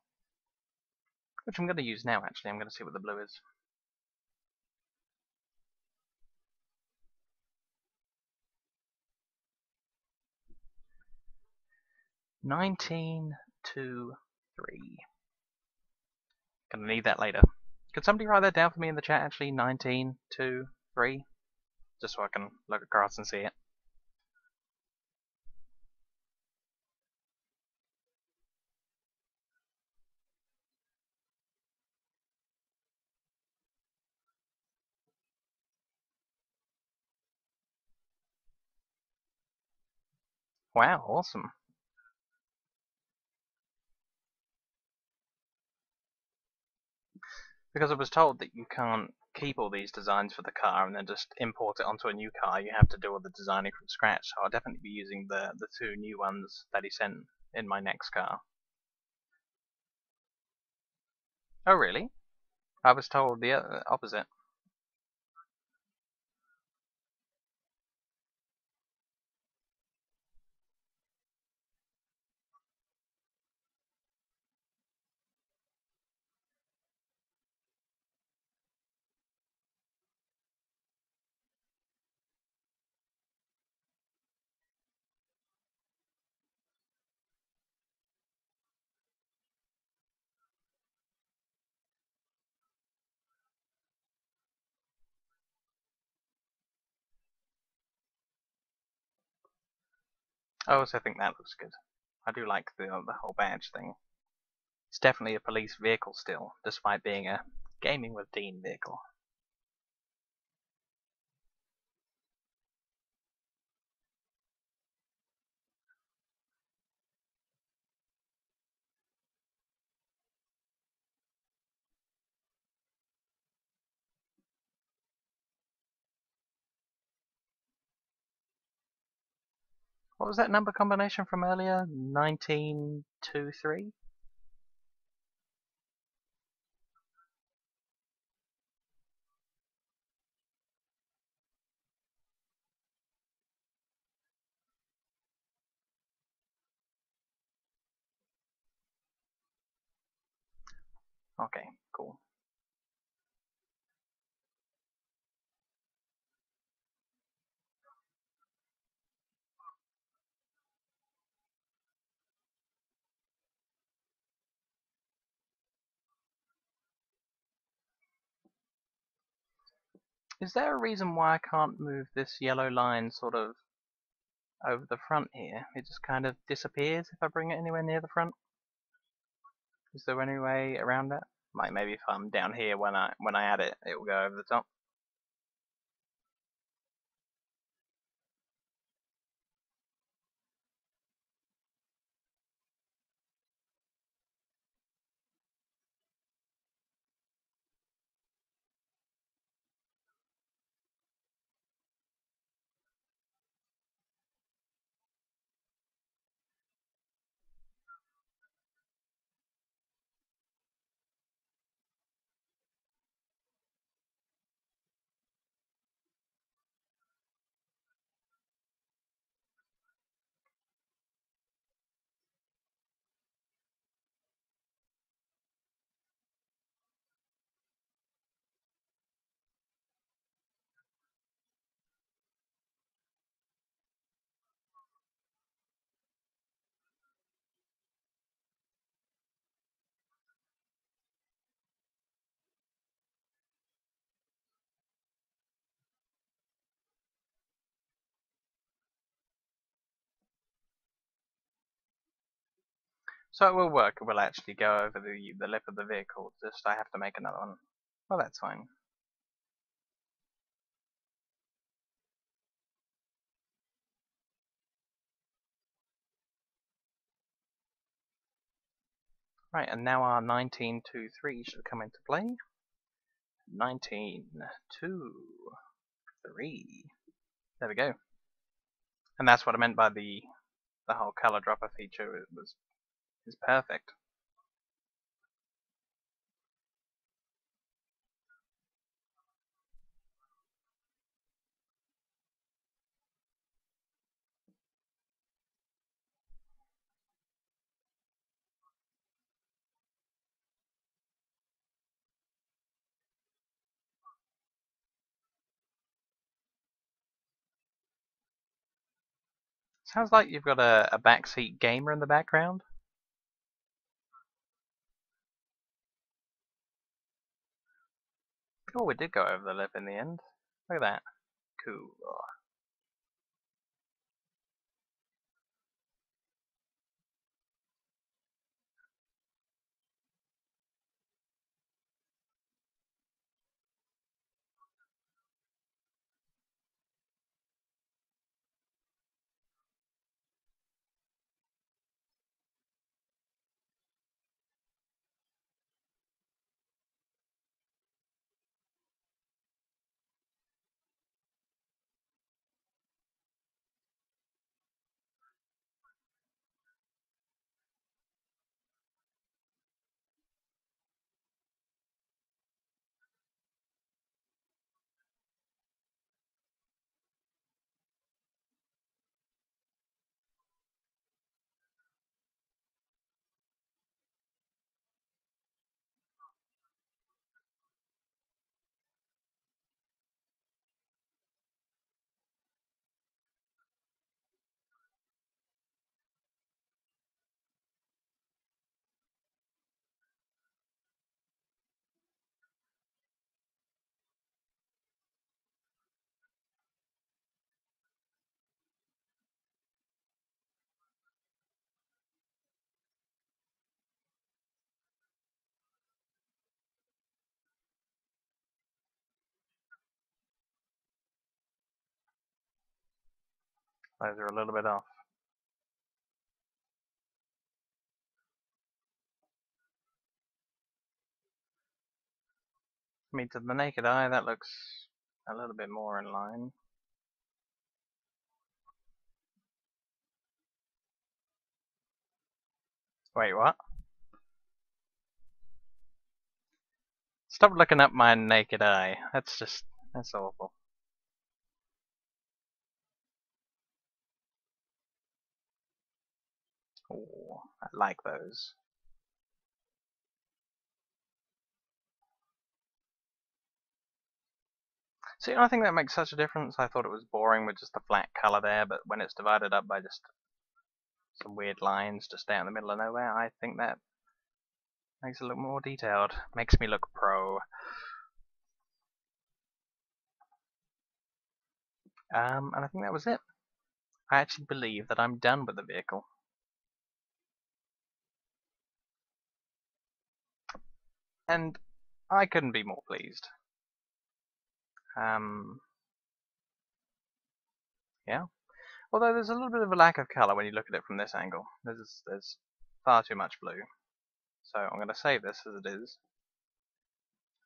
Which I'm going to use now actually, I'm going to see what the blue is. $19.23. Gonna need that later. Could somebody write that down for me in the chat actually? 1923? Just so I can look across and see it. Wow, awesome. Because I was told that you can't keep all these designs for the car and then just import it onto a new car. You have to do all the designing from scratch. So I'll definitely be using the two new ones that he sent in my next car. Oh really? I was told the opposite. I also think that looks good. I do like the whole badge thing. It's definitely a police vehicle still, despite being a Gaming with Dean vehicle. What was that number combination from earlier? 1923? Okay, cool. Is there a reason why I can't move this yellow line sort of over the front here? It just kind of disappears if I bring it anywhere near the front? Is there any way around that? Like maybe if I'm down here when I add it, it will go over the top. So it will work. It will actually go over the lip of the vehicle. Just I have to make another one. Well, that's fine. Right, and now our 1923 should come into play. 1923. There we go. And that's what I meant by the whole color dropper feature. Is perfect. Sounds like you've got a backseat gamer in the background. Oh, we did go over the lip in the end. Look at that. Cool. Those are a little bit off. I mean, to the naked eye, that looks a little bit more in line. Wait, what? Stop looking up my naked eye. That's awful. Oh, I like those. See, I think that makes such a difference. I thought it was boring with just the flat color there, but when it's divided up by just some weird lines just out in the middle of nowhere, I think that makes it look more detailed. Makes me look pro. And I think that was it. I actually believe that I'm done with the vehicle. And I couldn't be more pleased. Yeah. Although there's a little bit of a lack of colour when you look at it from this angle. There's far too much blue. So I'm going to save this as it is.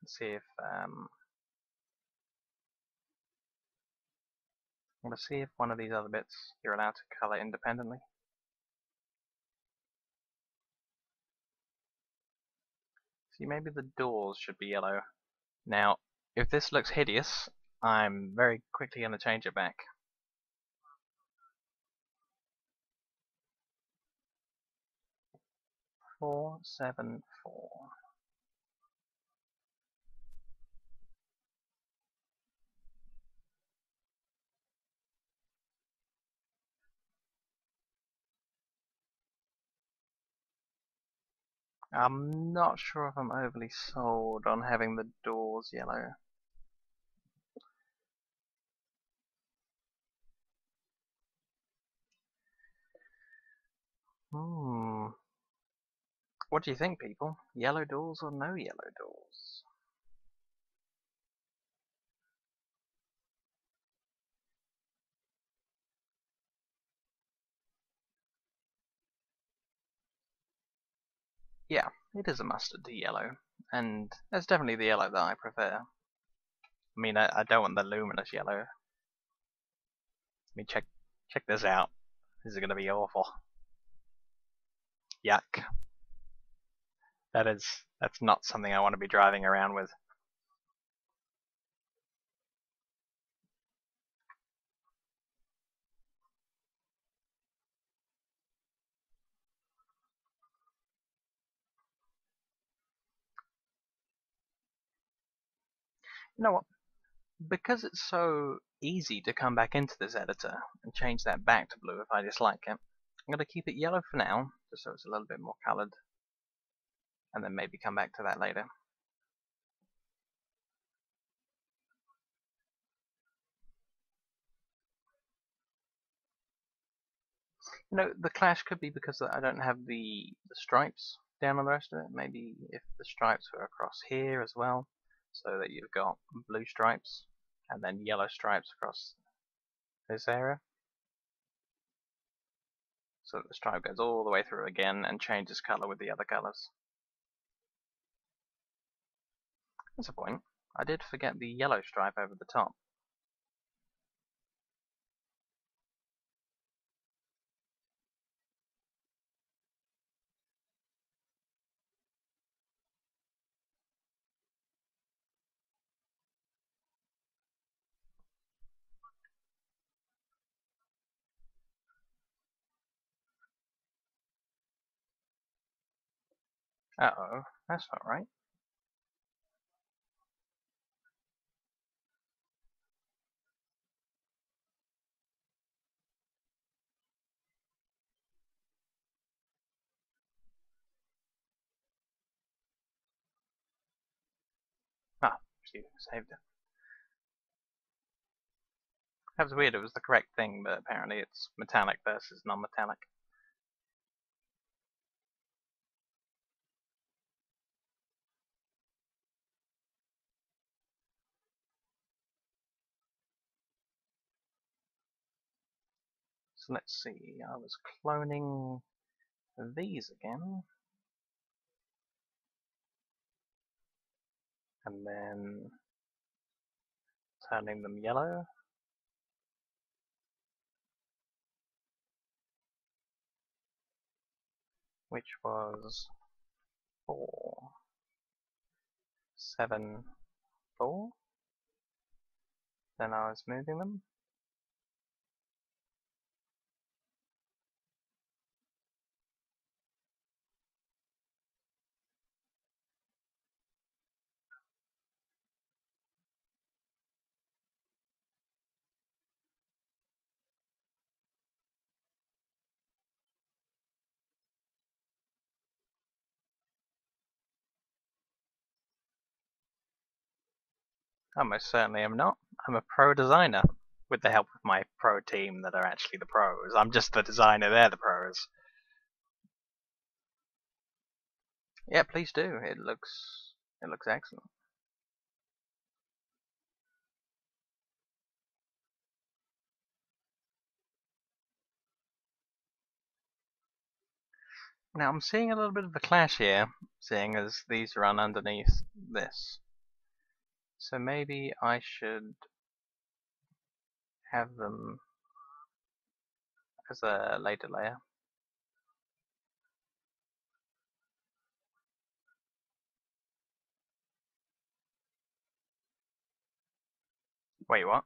And see if I'm going to see if one of these other bits you're allowed to colour independently. See, maybe the doors should be yellow. Now, if this looks hideous, I'm very quickly going to change it back. Four, 7, 4. I'm not sure if I'm overly sold on having the doors yellow. What do you think, people? Yellow doors or no yellow doors? Yeah, it is a mustard yellow, and that's definitely the yellow that I prefer. I mean, I don't want the luminous yellow. I mean, check this out. This is gonna be awful. Yuck. That's not something I want to be driving around with. You know what? Because it's so easy to come back into this editor and change that back to blue if I dislike it, I'm going to keep it yellow for now, just so it's a little bit more coloured, and then maybe come back to that later. You know, the clash could be because I don't have the stripes down on the rest of it. Maybe if the stripes were across here as well, so that you've got blue stripes and then yellow stripes across this area. So that the stripe goes all the way through again and changes colour with the other colours. That's a point. I did forget the yellow stripe over the top. Uh-oh, that's not right. Ah, she saved it. That was weird, it was the correct thing, but apparently it's metallic versus non-metallic. So let's see, I was cloning these again. And then turning them yellow. Which was 4, 7, 4. Then I was moving them. I most certainly am not. I'm a pro designer, with the help of my pro team that are actually the pros. I'm just the designer, they're the pros. Yeah, please do. It looks excellent. Now I'm seeing a little bit of a clash here, seeing as these run underneath this. So maybe I should have them as a later layer. Wait, what?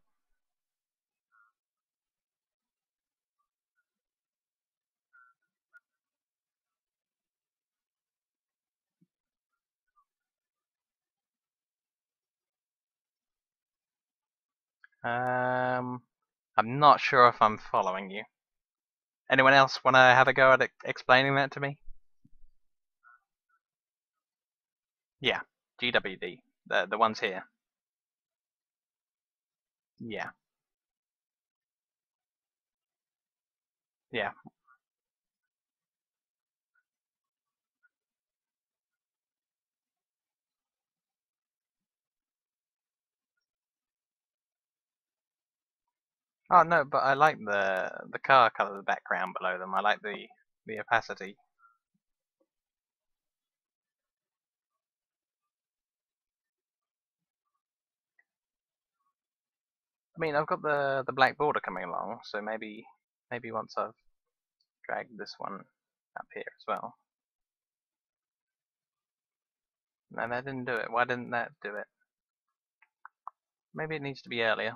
I'm not sure if I'm following you. Anyone else want to have a go at explaining that to me? Yeah, GWD, the ones here. Yeah, yeah. Oh no, but I like the car colour, the background below them. I like the opacity. I mean, I've got the black border coming along, so maybe once I've dragged this one up here as well. No, that didn't do it. Why didn't that do it? Maybe it needs to be earlier.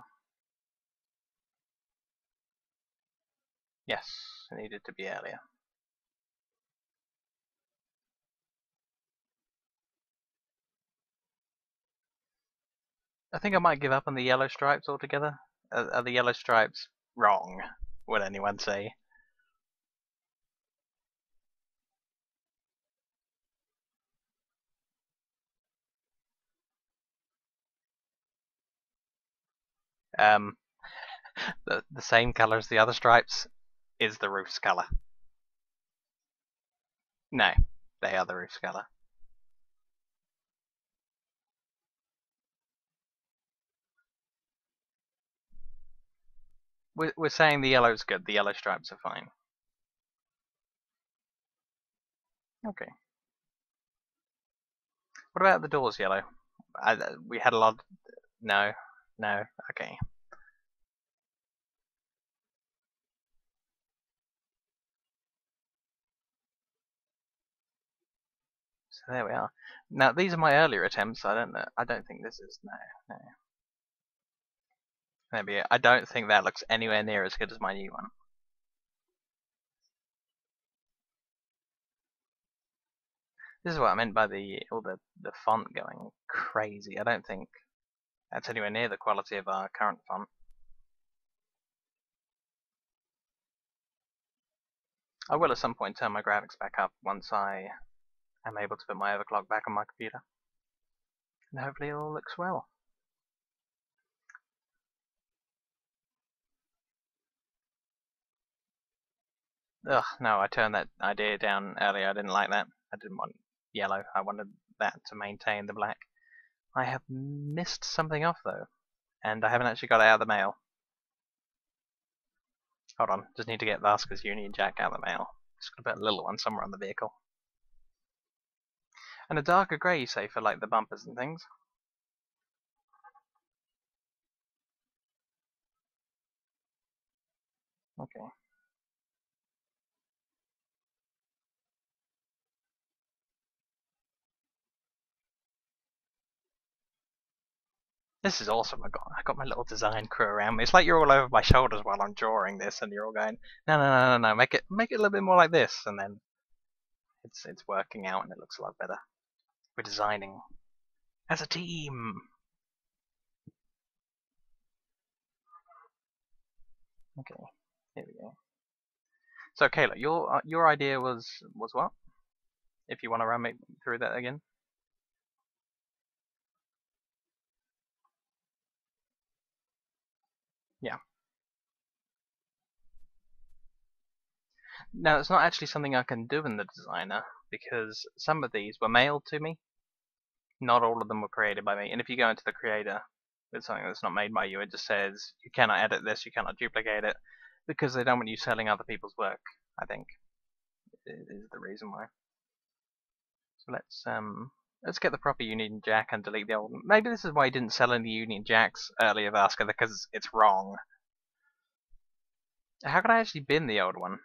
Yes, it needed to be earlier. I think I might give up on the yellow stripes altogether. Are the yellow stripes wrong? Would anyone say? Um, the same colour as the other stripes is the roof's colour. No, they are the roof's colour. We're saying the yellow's good, the yellow stripes are fine. Okay. What about the doors yellow? We had a lot... No, okay. So there we are. Now these are my earlier attempts. I don't think this is no. Maybe I don't think that looks anywhere near as good as my new one. This is what I meant by all the font going crazy. I don't think that's anywhere near the quality of our current font. I will at some point turn my graphics back up once I am able to put my overclock back on my computer. And hopefully it all looks well. Ugh, no, I turned that idea down earlier. I didn't like that. I didn't want yellow. I wanted that to maintain the black. I have missed something off though, and I haven't actually got it out of the mail. Hold on, just need to get Vasquez Union Jack out of the mail. Just gonna put a little one somewhere on the vehicle. And a darker grey, you say, for like the bumpers and things? Okay. This is awesome. I got my little design crew around me. It's like you're all over my shoulders while I'm drawing this, and you're all going, no, make it a little bit more like this, and then it's working out and it looks a lot better. We're designing as a team. Okay, here we go. So Kayla, your idea was what? If you want to run me through that again. Yeah. Now it's not actually something I can do in the designer because some of these were mailed to me. Not all of them were created by me. And if you go into the creator with something that's not made by you, it just says you cannot edit this, you cannot duplicate it, because they don't want you selling other people's work. I think is the reason why. So let's get the proper Union Jack and delete the old one. Maybe this is why I didn't sell any Union Jacks earlier, Vasca, because it's wrong. How can I actually bin the old one?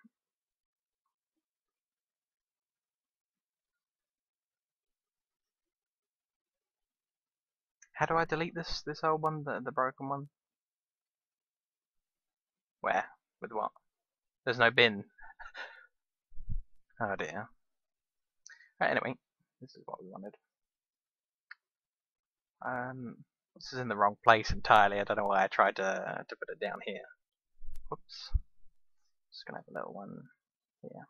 How do I delete this old one, the broken one? Where? With what? There's no bin. Oh dear. Right, anyway, this is what we wanted. This is in the wrong place entirely. I don't know why I tried to put it down here. Whoops. Just gonna have a little one here.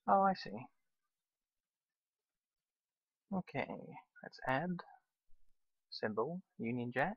Oh, I see. Okay, let's add symbol Union Jack.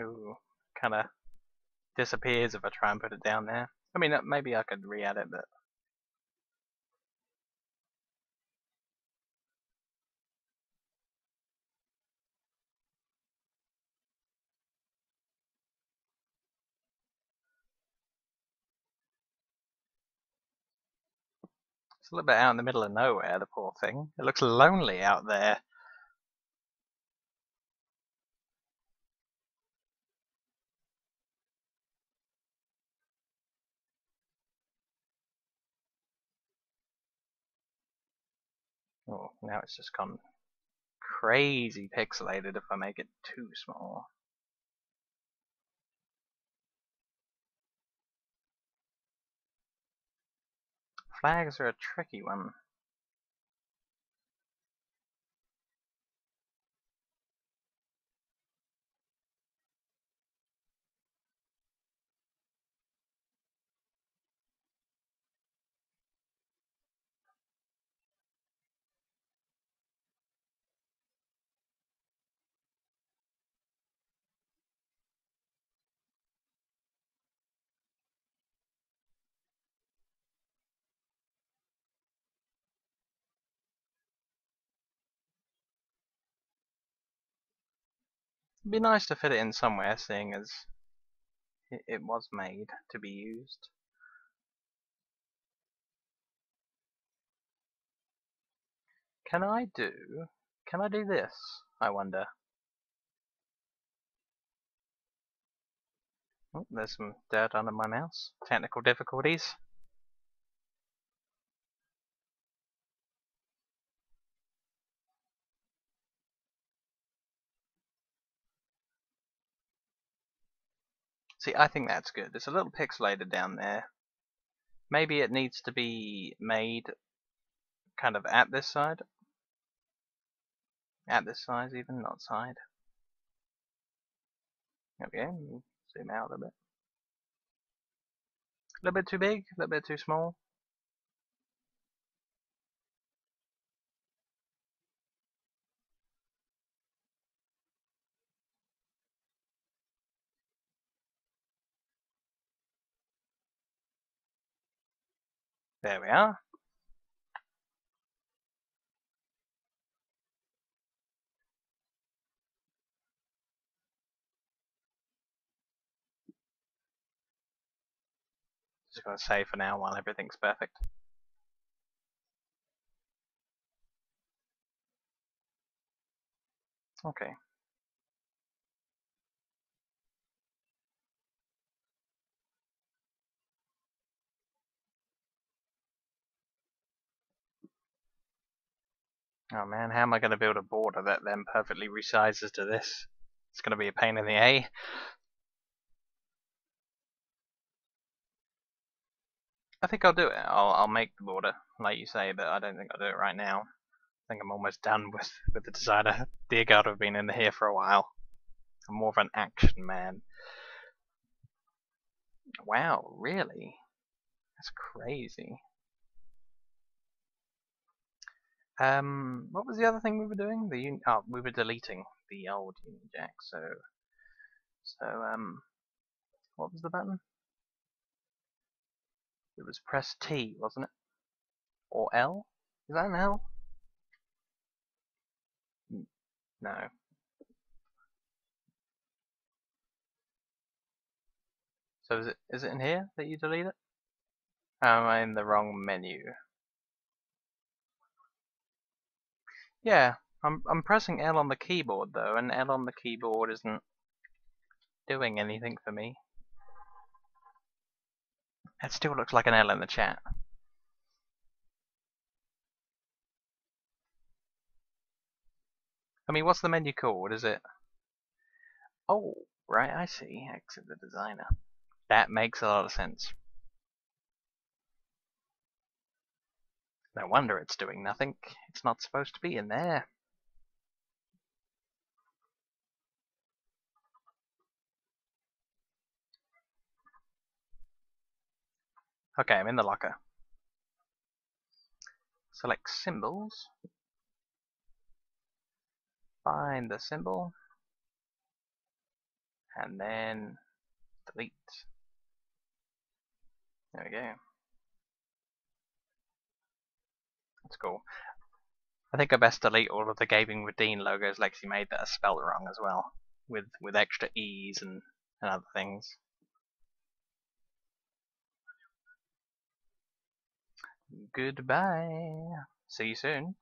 Ooh, kind of disappears if I try and put it down there. I mean, maybe I could re-add it, but it's a little bit out in the middle of nowhere, the poor thing. It looks lonely out there. Oh, now it's just gone crazy pixelated if I make it too small. Flags are a tricky one. It'd be nice to fit it in somewhere, seeing as it was made to be used. Can I do this, I wonder? Oh, there's some dirt under my mouse. Technical difficulties. See, I think that's good. It's a little pixelated down there. Maybe it needs to be made kind of at this side. At this size even, not side. There we go. Zoom out a little bit. A little bit too big, a little bit too small. There we are. Just gonna save for now while everything's perfect. Okay. Oh man, how am I going to build a border that then perfectly resizes to this? It's going to be a pain in the A. I think I'll do it. I'll make the border, like you say, but I don't think I'll do it right now. I think I'm almost done with the designer. Dear God, I've been in here for a while. I'm more of an action man. Wow, really? That's crazy. What was the other thing we were doing? We were deleting the old Union Jack. What was the button? It was press T, wasn't it? Or L? Is that an L? No. So is it in here that you delete it? Am I in the wrong menu? Yeah, I'm pressing L on the keyboard though, and L on the keyboard isn't doing anything for me. It still looks like an L in the chat. I mean, what's the menu called? Is it? Oh, right, I see. Exit the designer. That makes a lot of sense. No wonder it's doing nothing. It's not supposed to be in there. Okay, I'm in the locker. Select symbols. Find the symbol. And then delete. There we go. That's cool. I think I best delete all of the Gamingwithdean logos Lexi made that are spelled wrong as well, with extra E's and other things. Goodbye. See you soon.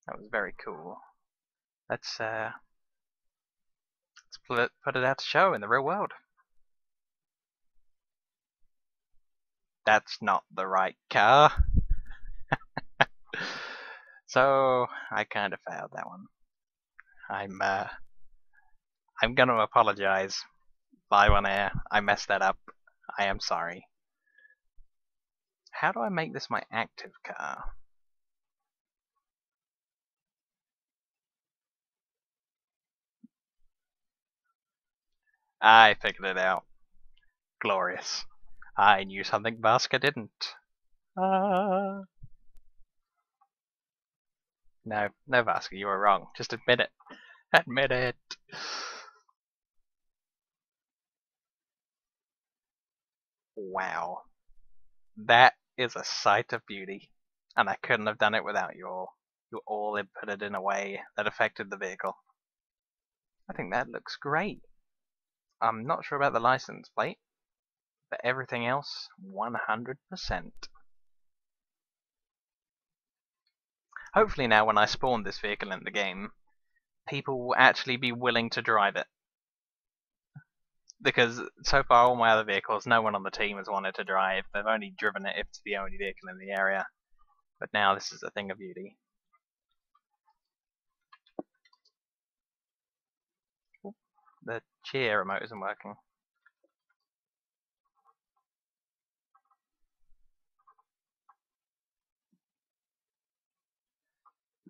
That was very cool. Let's put it out to show in the real world. That's not the right car. So I kind of failed that one. I'm gonna apologize live on air. I messed that up. I am sorry. How do I make this my active car? I figured it out. Glorious. I knew something Vasca didn't. No, Vasca, you were wrong. Just admit it. Admit it. Wow. That is a sight of beauty. And I couldn't have done it without you all. You all inputted in a way that affected the vehicle. I think that looks great. I'm not sure about the license plate, but everything else, 100%. Hopefully now when I spawn this vehicle in the game, people will actually be willing to drive it. Because so far all my other vehicles, no one on the team has wanted to drive. They've only driven it if it's the only vehicle in the area. But now this is a thing of beauty. Oop, the cheer remote isn't working.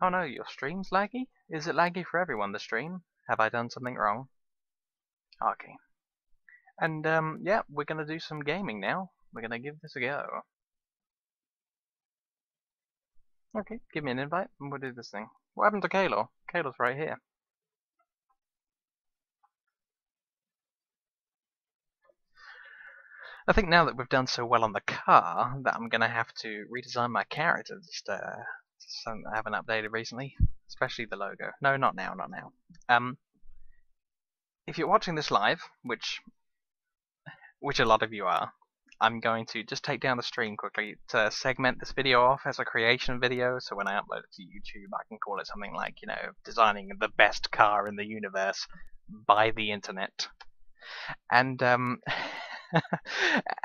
Oh no, your stream's laggy? Is it laggy for everyone, the stream? Have I done something wrong? Okay. And yeah, we're gonna do some gaming now. We're gonna give this a go. Okay, give me an invite and we'll do this thing. What happened to Kalo? Kalo's right here. I think now that we've done so well on the car, that I'm gonna have to redesign my character just something I haven't updated recently, especially the logo. No, not now, not now. If you're watching this live, which a lot of you are, I'm going to just take down the stream quickly to segment this video off as a creation video, so when I upload it to YouTube, I can call it something like, you know, designing the best car in the universe by the internet. And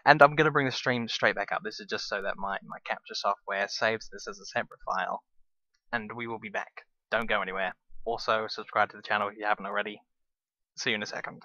and I'm gonna bring the stream straight back up. This is just so that my capture software saves this as a separate file. And we will be back. Don't go anywhere. Also, subscribe to the channel if you haven't already. See you in a second.